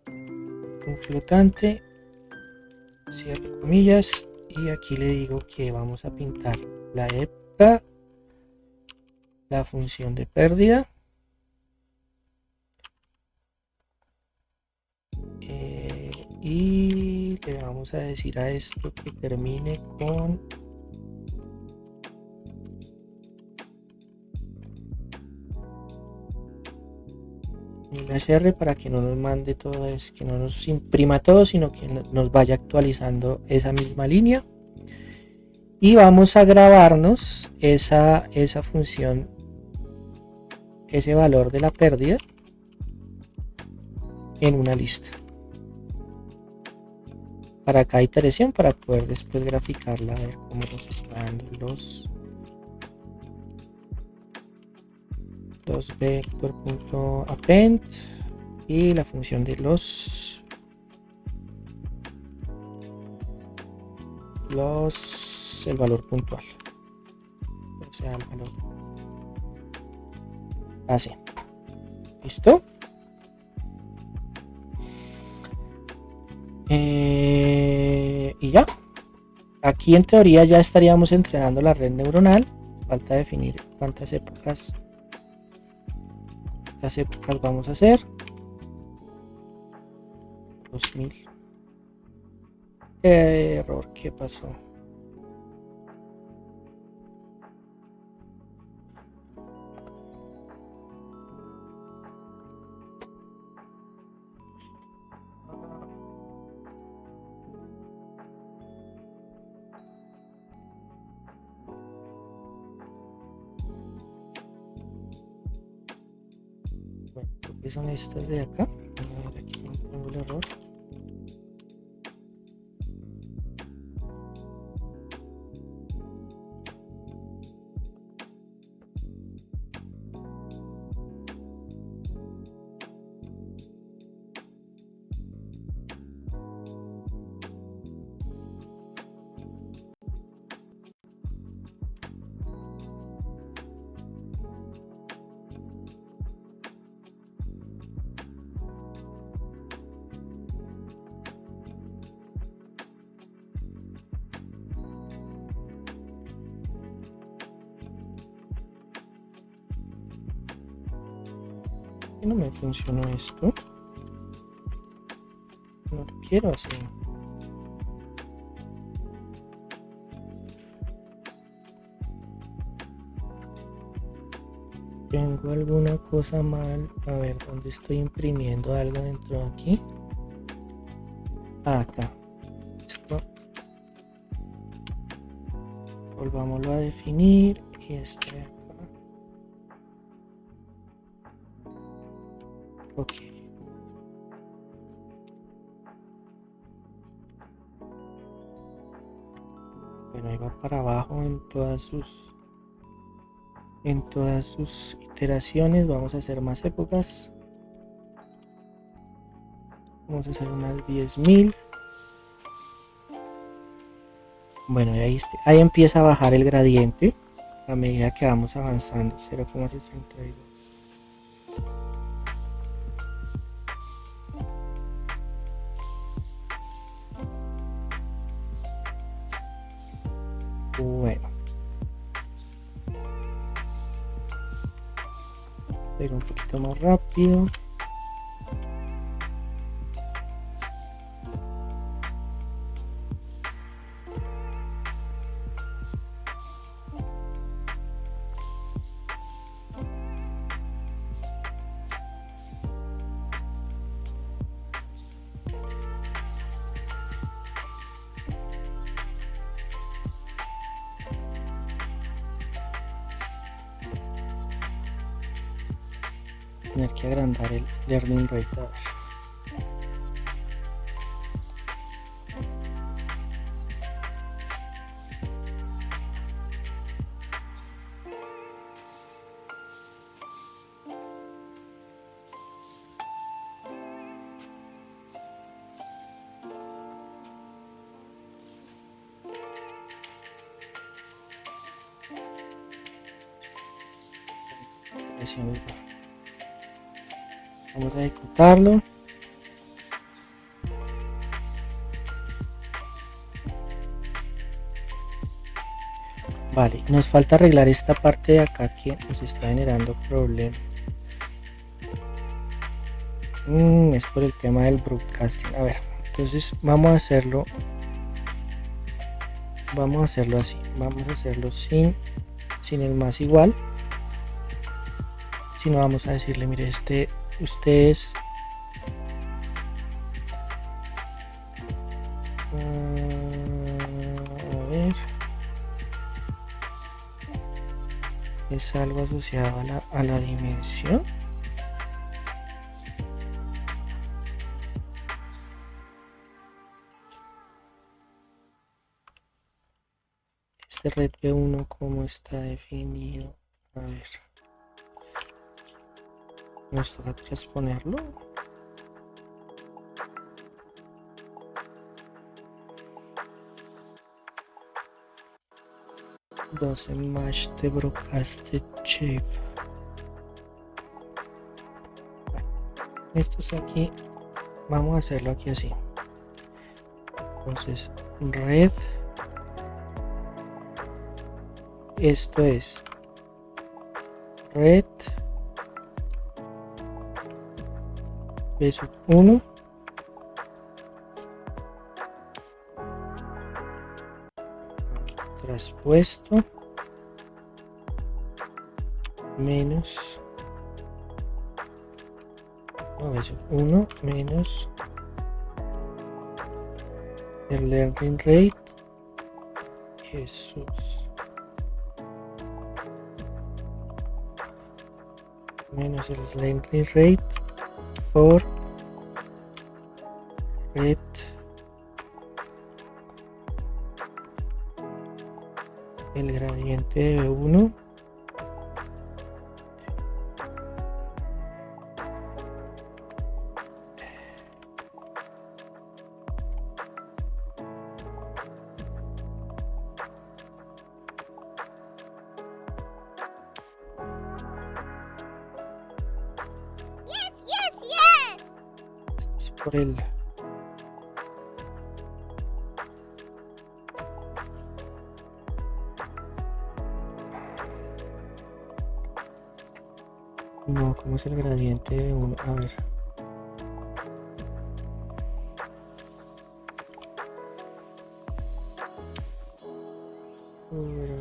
un flotante, cierro comillas, y aquí le digo que vamos a pintar la época, la función de pérdida, y le vamos a decir a esto que termine con -r para que no nos mande todo, es que no nos imprima todo, sino que nos vaya actualizando esa misma línea. Y vamos a grabarnos esa función, ese valor de la pérdida en una lista para cada iteración, para poder después graficarla, a ver cómo nos está dando los vector.append y la función de el valor puntual, o sea, el valor así. ¿Listo? Y ya, aquí en teoría ya estaríamos entrenando la red neuronal. Falta definir cuántas épocas vamos a hacer. 2000. Error, ¿qué pasó? Bueno, creo que son estas de acá. A ver, aquí tengo el error. ¿Por qué no me funcionó esto? No lo quiero así. Tengo alguna cosa mal. A ver, ¿dónde estoy imprimiendo algo dentro de aquí? Acá. Esto. Volvámoslo a definir. Y esto de acá. Ok. Bueno, ahí va para abajo en todas sus iteraciones. Vamos a hacer más épocas. Vamos a hacer unas 10.000. Bueno, ahí empieza a bajar el gradiente a medida que vamos avanzando. 0,62. Bueno, pero un poquito más rápido. Tener que agrandar el learning rate. A ver. Vamos a ejecutarlo. Vale, nos falta arreglar esta parte de acá que nos está generando problemas. Es por el tema del broadcasting. A ver, entonces vamos a hacerlo así. Vamos a hacerlo sin el más igual. Si no, vamos a decirle, mire, ustedes a ver, es algo asociado a la dimensión. Este red B1 cómo está definido. A ver, nos toca transponerlo. 12 mesh de broadcasted shape. Esto es aquí. Vamos a hacerlo aquí así. Entonces, red. Esto es red B1 traspuesto menos B1 menos el learning rate. Jesús. Menos el learning rate por red el gradiente de B1 por el no, ¿cómo es el gradiente de uno? A ver. A ver.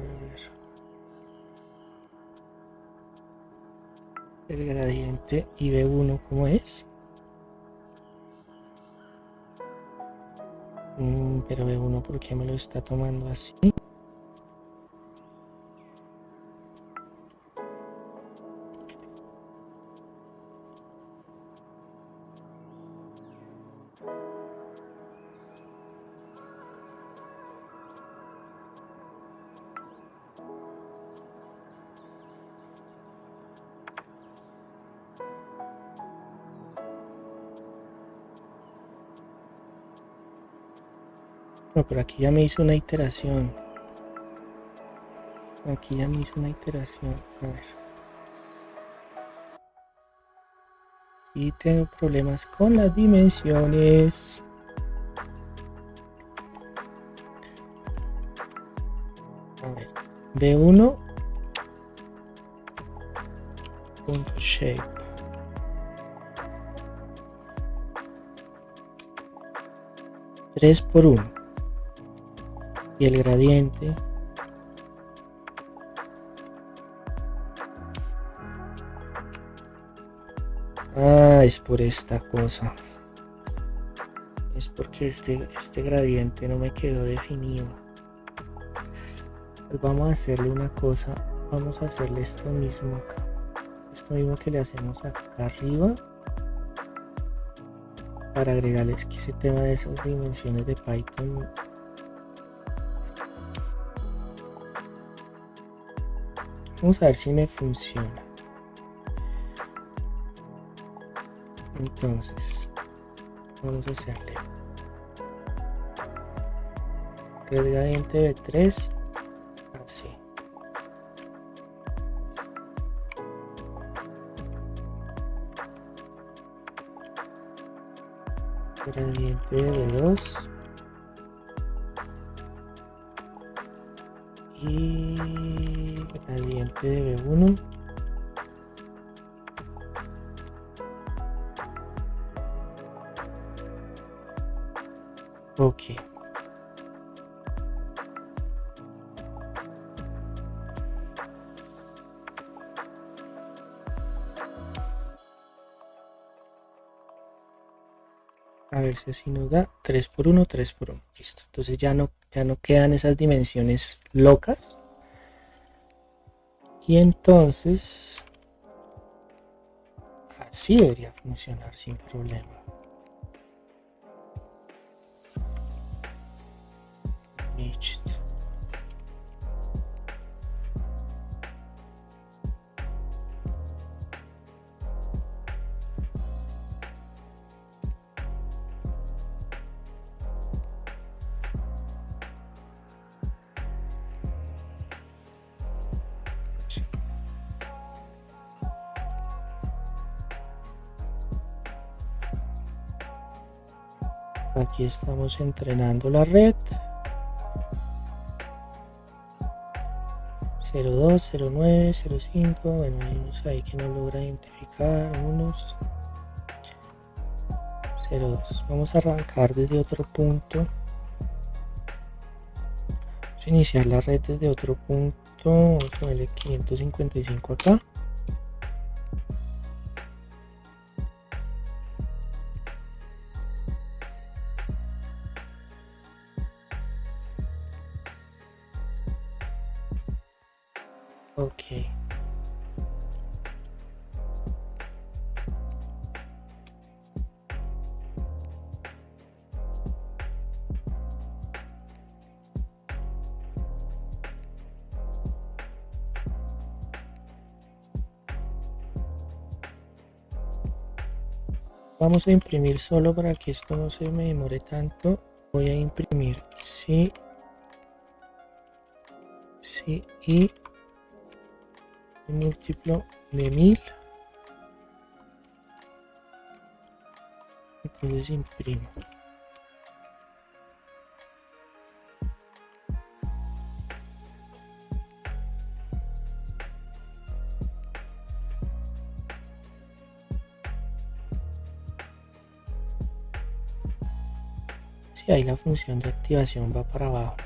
el gradiente y B1 ¿cómo es? Pero B1 ¿por qué me lo está tomando así? No, pero aquí ya me hizo una iteración. Aquí ya me hizo una iteración. A ver. Y tengo problemas con las dimensiones. A ver. B1. Punto shape. Tres por 1. Y el gradiente es por esta cosa, es porque este gradiente no me quedó definido. Pues vamos a hacerle una cosa, vamos a hacerle esto mismo acá, esto mismo que le hacemos acá arriba, para agregarles que ese tema de esas dimensiones de Python vamos a ver si me funciona. Entonces vamos a hacerle red gradiente B3 así, gradiente de B2 y gradiente de B1. Ok. A ver si así nos da 3 por 1, 3 por 1. Listo. Entonces ya no quedan esas dimensiones locas. Y entonces así debería funcionar sin problema. Listo. Aquí estamos entrenando la red. 02, 09, 05. Bueno, hay unos ahí que no logra identificar. Unos 02. Vamos a arrancar desde otro punto. Vamos a iniciar la red desde otro punto. Vamos a ponerle 555 acá. Ok. Vamos a imprimir solo para que esto no se me demore tanto. Voy a imprimir sí, sí y un múltiplo de 1000. Entonces imprimo. Sí, ahí la función de activación va para abajo.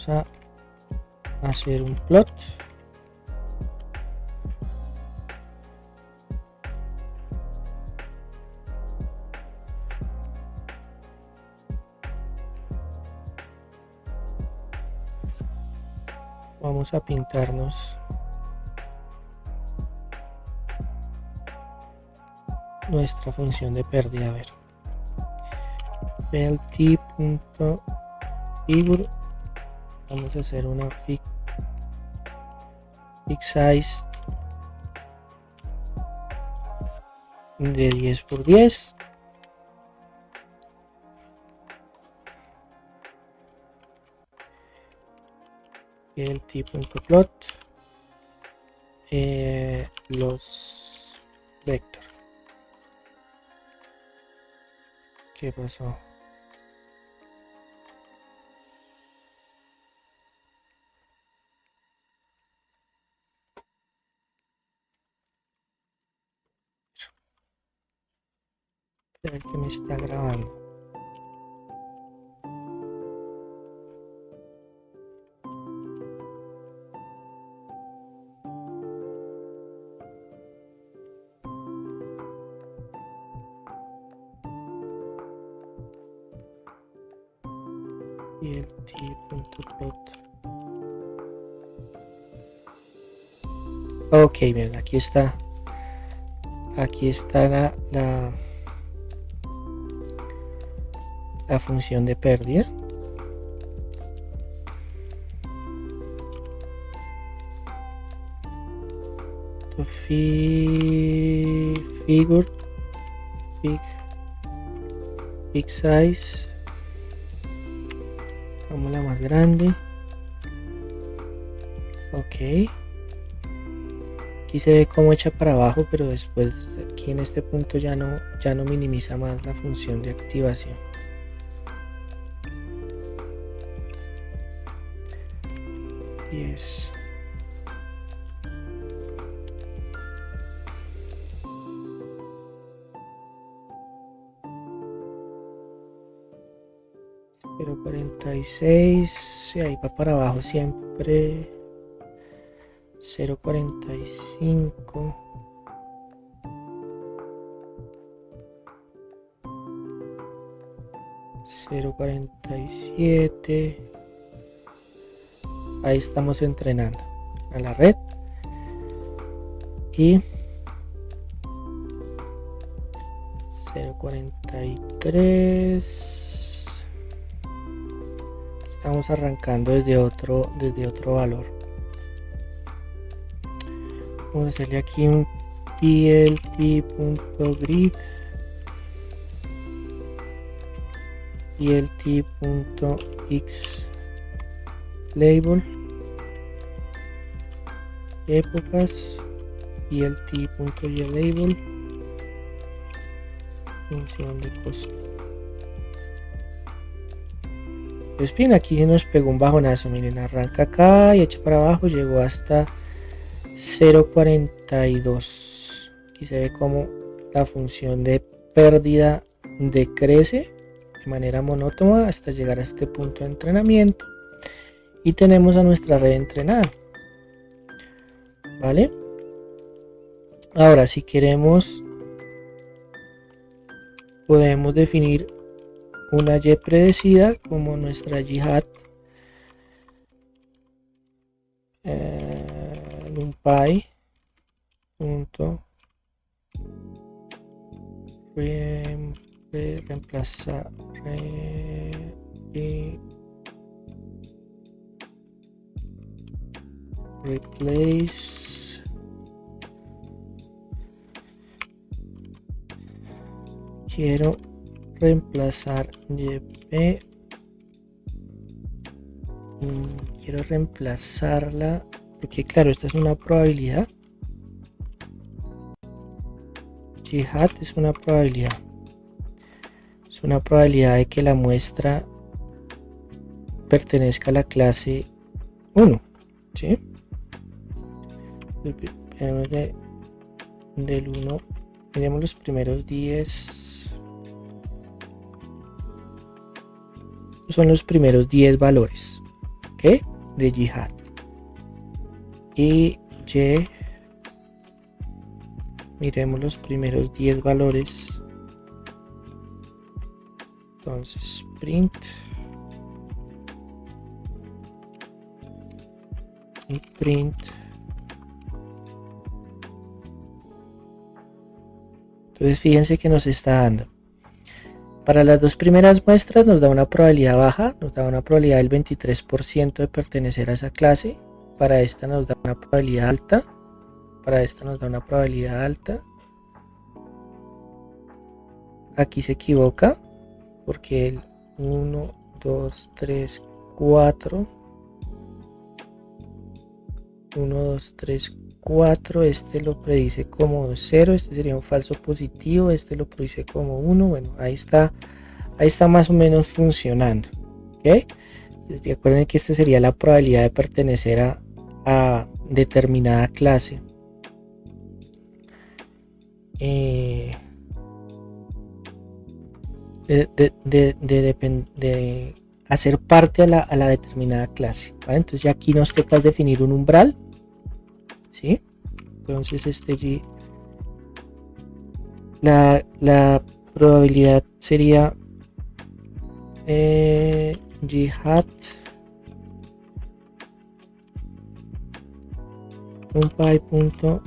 Vamos a hacer un plot. Vamos a pintarnos nuestra función de pérdida. A ver, plt.figure, vamos a hacer una fig size de 10 por 10. plt.plot los vector. ¿Qué pasó? A ver que me está grabando. plt.plot. Ok, bien, aquí está la función de pérdida. Figure big size, vamos la más grande. Ok, aquí se ve como echa para abajo, pero después aquí en este punto ya no minimiza más la función de activación. Yes. .46, ahí va para abajo siempre. 0.45, .47. Ahí estamos entrenando a la red. Y 0.43. Estamos arrancando desde otro valor. Vamos a hacerle aquí un plt.grid, plt.xLabel, épocas, plt.ylabel, función de costo. Pues bien, aquí se nos pegó un bajonazo. Miren, arranca acá y echa para abajo, llegó hasta 0.42. Aquí se ve como la función de pérdida decrece de manera monótona hasta llegar a este punto de entrenamiento, y tenemos a nuestra red entrenada. Vale, ahora si queremos podemos definir una y predecida como nuestra yhat numpy punto reemplazar replace quiero reemplazar quiero reemplazarla porque claro, esta es una probabilidad. Yhat es una probabilidad. Es una probabilidad de que la muestra pertenezca a la clase 1. ¿Sí? Del 1. Miremos los primeros 10. Son los primeros 10 valores. ¿ok? De y hat. Y y, miremos los primeros 10 valores. Entonces print y print. Entonces fíjense que nos está dando. Para las dos primeras muestras nos da una probabilidad baja, nos da una probabilidad del 23% de pertenecer a esa clase. Para esta nos da una probabilidad alta. Para esta nos da una probabilidad alta. Aquí se equivoca porque el 1, 2, 3, 4. 1, 2, 3, 4. Este lo predice como 0. Este sería un falso positivo. Este lo predice como 1. Bueno, ahí está más o menos funcionando. ¿Ok? Recuerden que esta sería la probabilidad de pertenecer a determinada clase. De hacer parte a la determinada clase, ¿vale? Entonces ya aquí nos toca definir un umbral, ¿sí? Entonces la probabilidad sería y hat numpy punto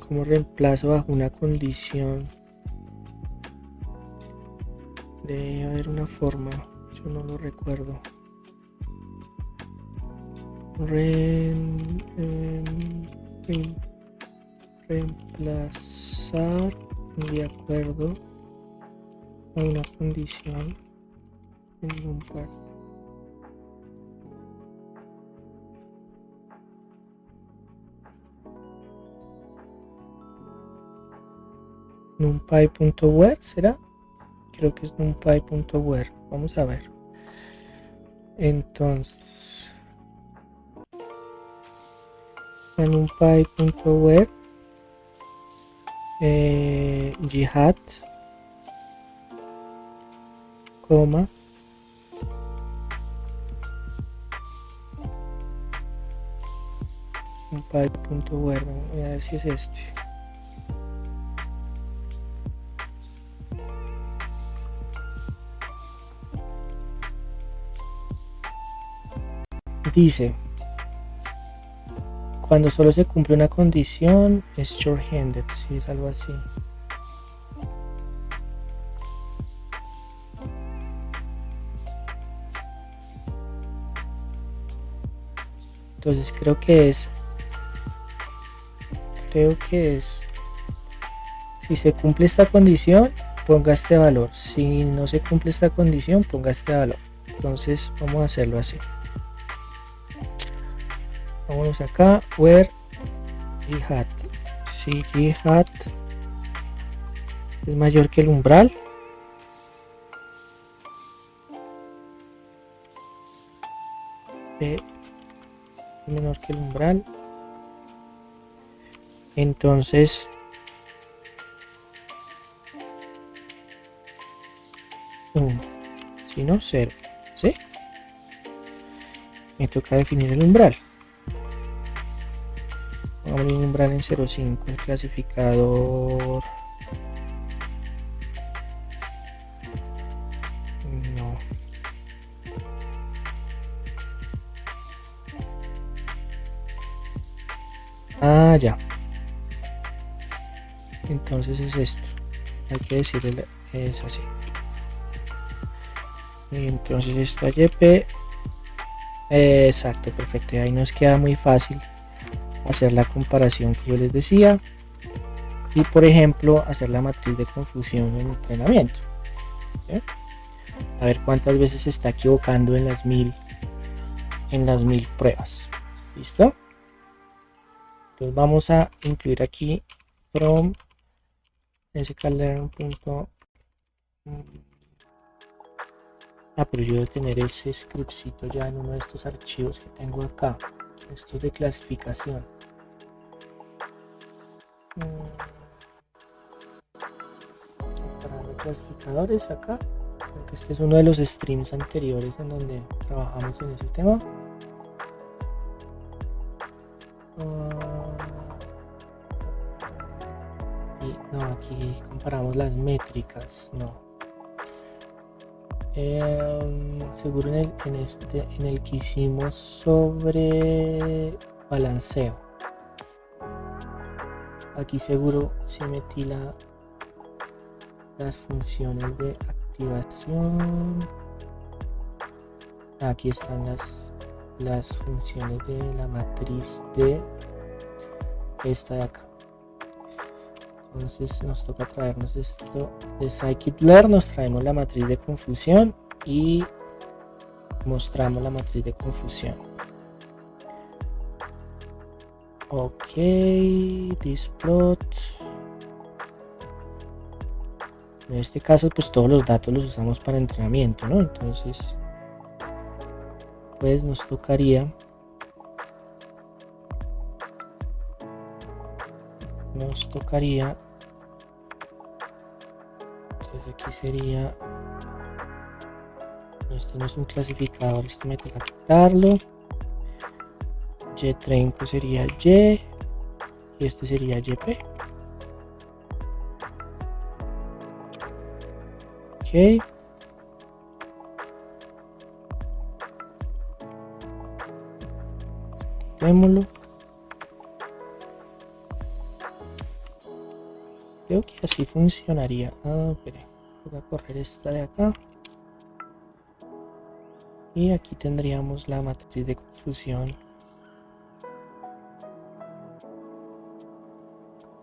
como reemplazo bajo una condición. Debe haber una forma, yo no lo recuerdo. Reemplazar de acuerdo a una condición en un par. numpy.where será, creo que es numpy.where, vamos a ver. Entonces numpy.where y hat coma numpy.where, a ver si es este. Dice, cuando solo se cumple una condición es short-handed, si es algo así. Entonces creo que es si se cumple esta condición, ponga este valor. Si no se cumple esta condición, ponga este valor. Entonces vamos a hacerlo así. Vámonos acá, where y hat. Si y hat es mayor que el umbral, b es menor que el umbral, entonces si no 0, ¿sí? Me toca definir el umbral. Vamos a abrir un umbral en 0,5, el clasificador. No. Ah, ya. Entonces es esto. Hay que decirle, es así. Entonces esta YP. Exacto, perfecto. Ahí nos queda muy fácil hacer la comparación que yo les decía. Y por ejemplo, hacer la matriz de confusión en entrenamiento. ¿Sí? A ver cuántas veces se está equivocando en las 1000 pruebas. ¿Listo? Entonces vamos a incluir aquí from sklearn. Pero yo debo tener ese scriptcito ya en uno de estos archivos que tengo acá. Estos de clasificación. Comparando clasificadores acá. Creo que este es uno de los streams anteriores en donde trabajamos en ese tema. Y no, aquí comparamos las métricas, no. Seguro en el que hicimos sobre balanceo. Aquí seguro sí metí las funciones de activación. Aquí están las funciones de la matriz de esta de acá. Entonces nos toca traernos esto de scikit-learn, nos traemos la matriz de confusión y mostramos la matriz de confusión. Ok, this plot. En este caso pues todos los datos los usamos para entrenamiento, ¿no? Entonces pues nos tocaría entonces aquí sería, este no es un clasificador, esto me toca quitarlo. YTrain pues sería Y y este sería YP. Ok, quitémoslo. Creo que así funcionaría. Espere, voy a correr esta de acá. Y aquí tendríamos la matriz de confusión.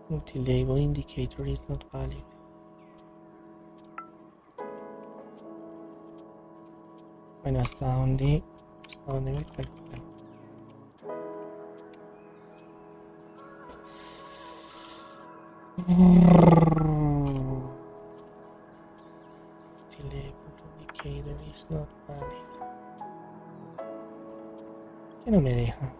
Multilabel indicator is not valid. Bueno, ¿hasta dónde me calculan? Indicator is not valid. ¿Qué no me deja?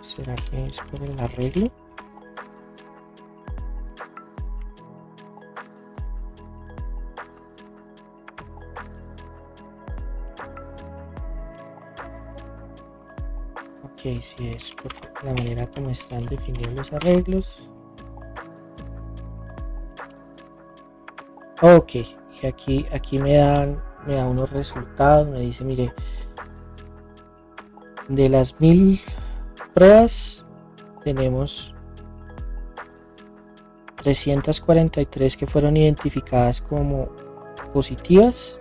¿Será que es por el arreglo? Ok, sí es por la manera como están definidos los arreglos. Ok, y aquí me da unos resultados, me dice, mire, de las 1000 pruebas tenemos 343 que fueron identificadas como positivas,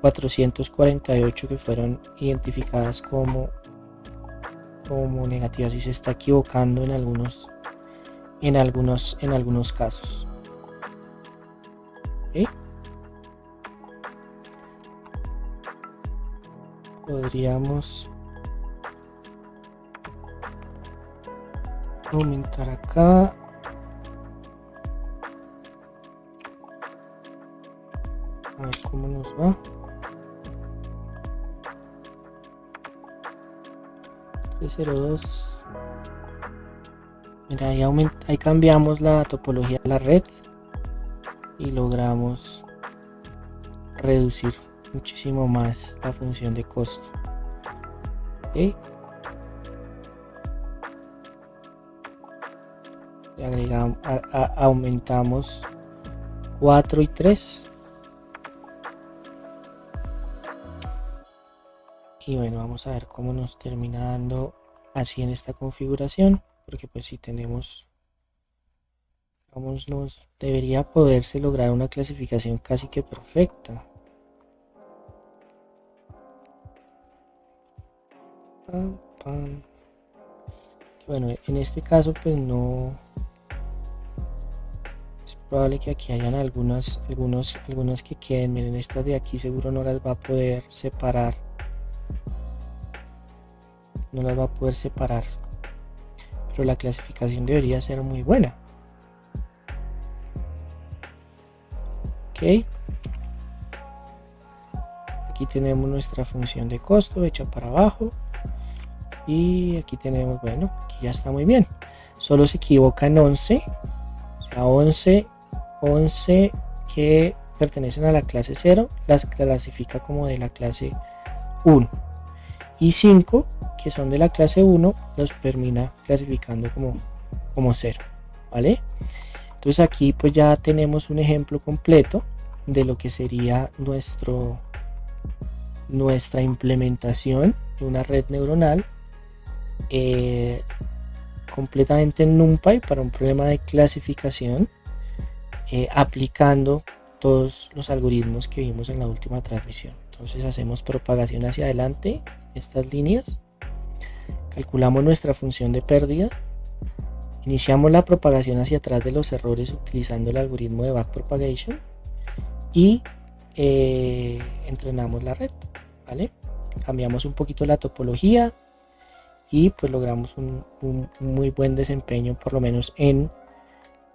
448 que fueron identificadas como negativas, y se está equivocando en algunos casos. ¿Okay? Podríamos aumentar acá. A ver cómo nos va. 302. Mira, ahí cambiamos la topología de la red y logramos reducir muchísimo más la función de costo. ¿Okay? Le agregamos, aumentamos 4 y 3. Y bueno, vamos a ver cómo nos termina dando así en esta configuración, porque pues si tenemos, debería poderse lograr una clasificación casi que perfecta. Bueno, en este caso pues no es probable que aquí hayan algunas que queden. Miren, estas de aquí seguro no las va a poder separar. Pero la clasificación debería ser muy buena. Ok, Aquí tenemos nuestra función de costo hecha para abajo. Y aquí tenemos, bueno, aquí ya está muy bien. Solo se equivoca en 11. O sea, 11 que pertenecen a la clase 0 las clasifica como de la clase 1. Y 5 que son de la clase 1 los termina clasificando como 0. ¿Vale? Entonces aquí pues ya tenemos un ejemplo completo de lo que sería nuestra implementación de una red neuronal completamente en NumPy para un problema de clasificación, aplicando todos los algoritmos que vimos en la última transmisión. Entonces hacemos propagación hacia adelante, estas líneas, calculamos nuestra función de pérdida, iniciamos la propagación hacia atrás de los errores utilizando el algoritmo de backpropagation y entrenamos la red, ¿vale? Cambiamos un poquito la topología y pues logramos un muy buen desempeño, por lo menos en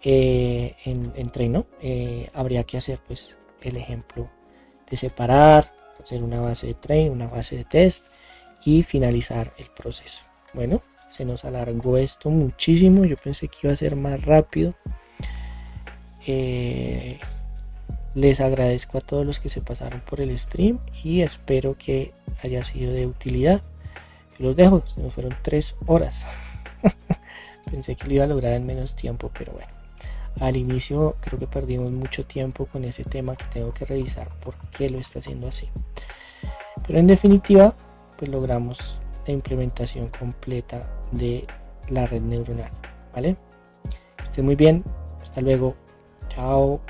entreno. Habría que hacer pues el ejemplo de separar, hacer una base de train, una base de test y finalizar el proceso. Bueno, se nos alargó esto muchísimo, yo pensé que iba a ser más rápido. Les agradezco a todos los que se pasaron por el stream y espero que haya sido de utilidad. Yo los dejo, se nos fueron 3 horas. Pensé que lo iba a lograr en menos tiempo, pero bueno. Al inicio creo que perdimos mucho tiempo con ese tema que tengo que revisar por qué lo está haciendo así. Pero en definitiva, pues logramos la implementación completa de la red neuronal, ¿vale? Que estén muy bien, hasta luego, chao.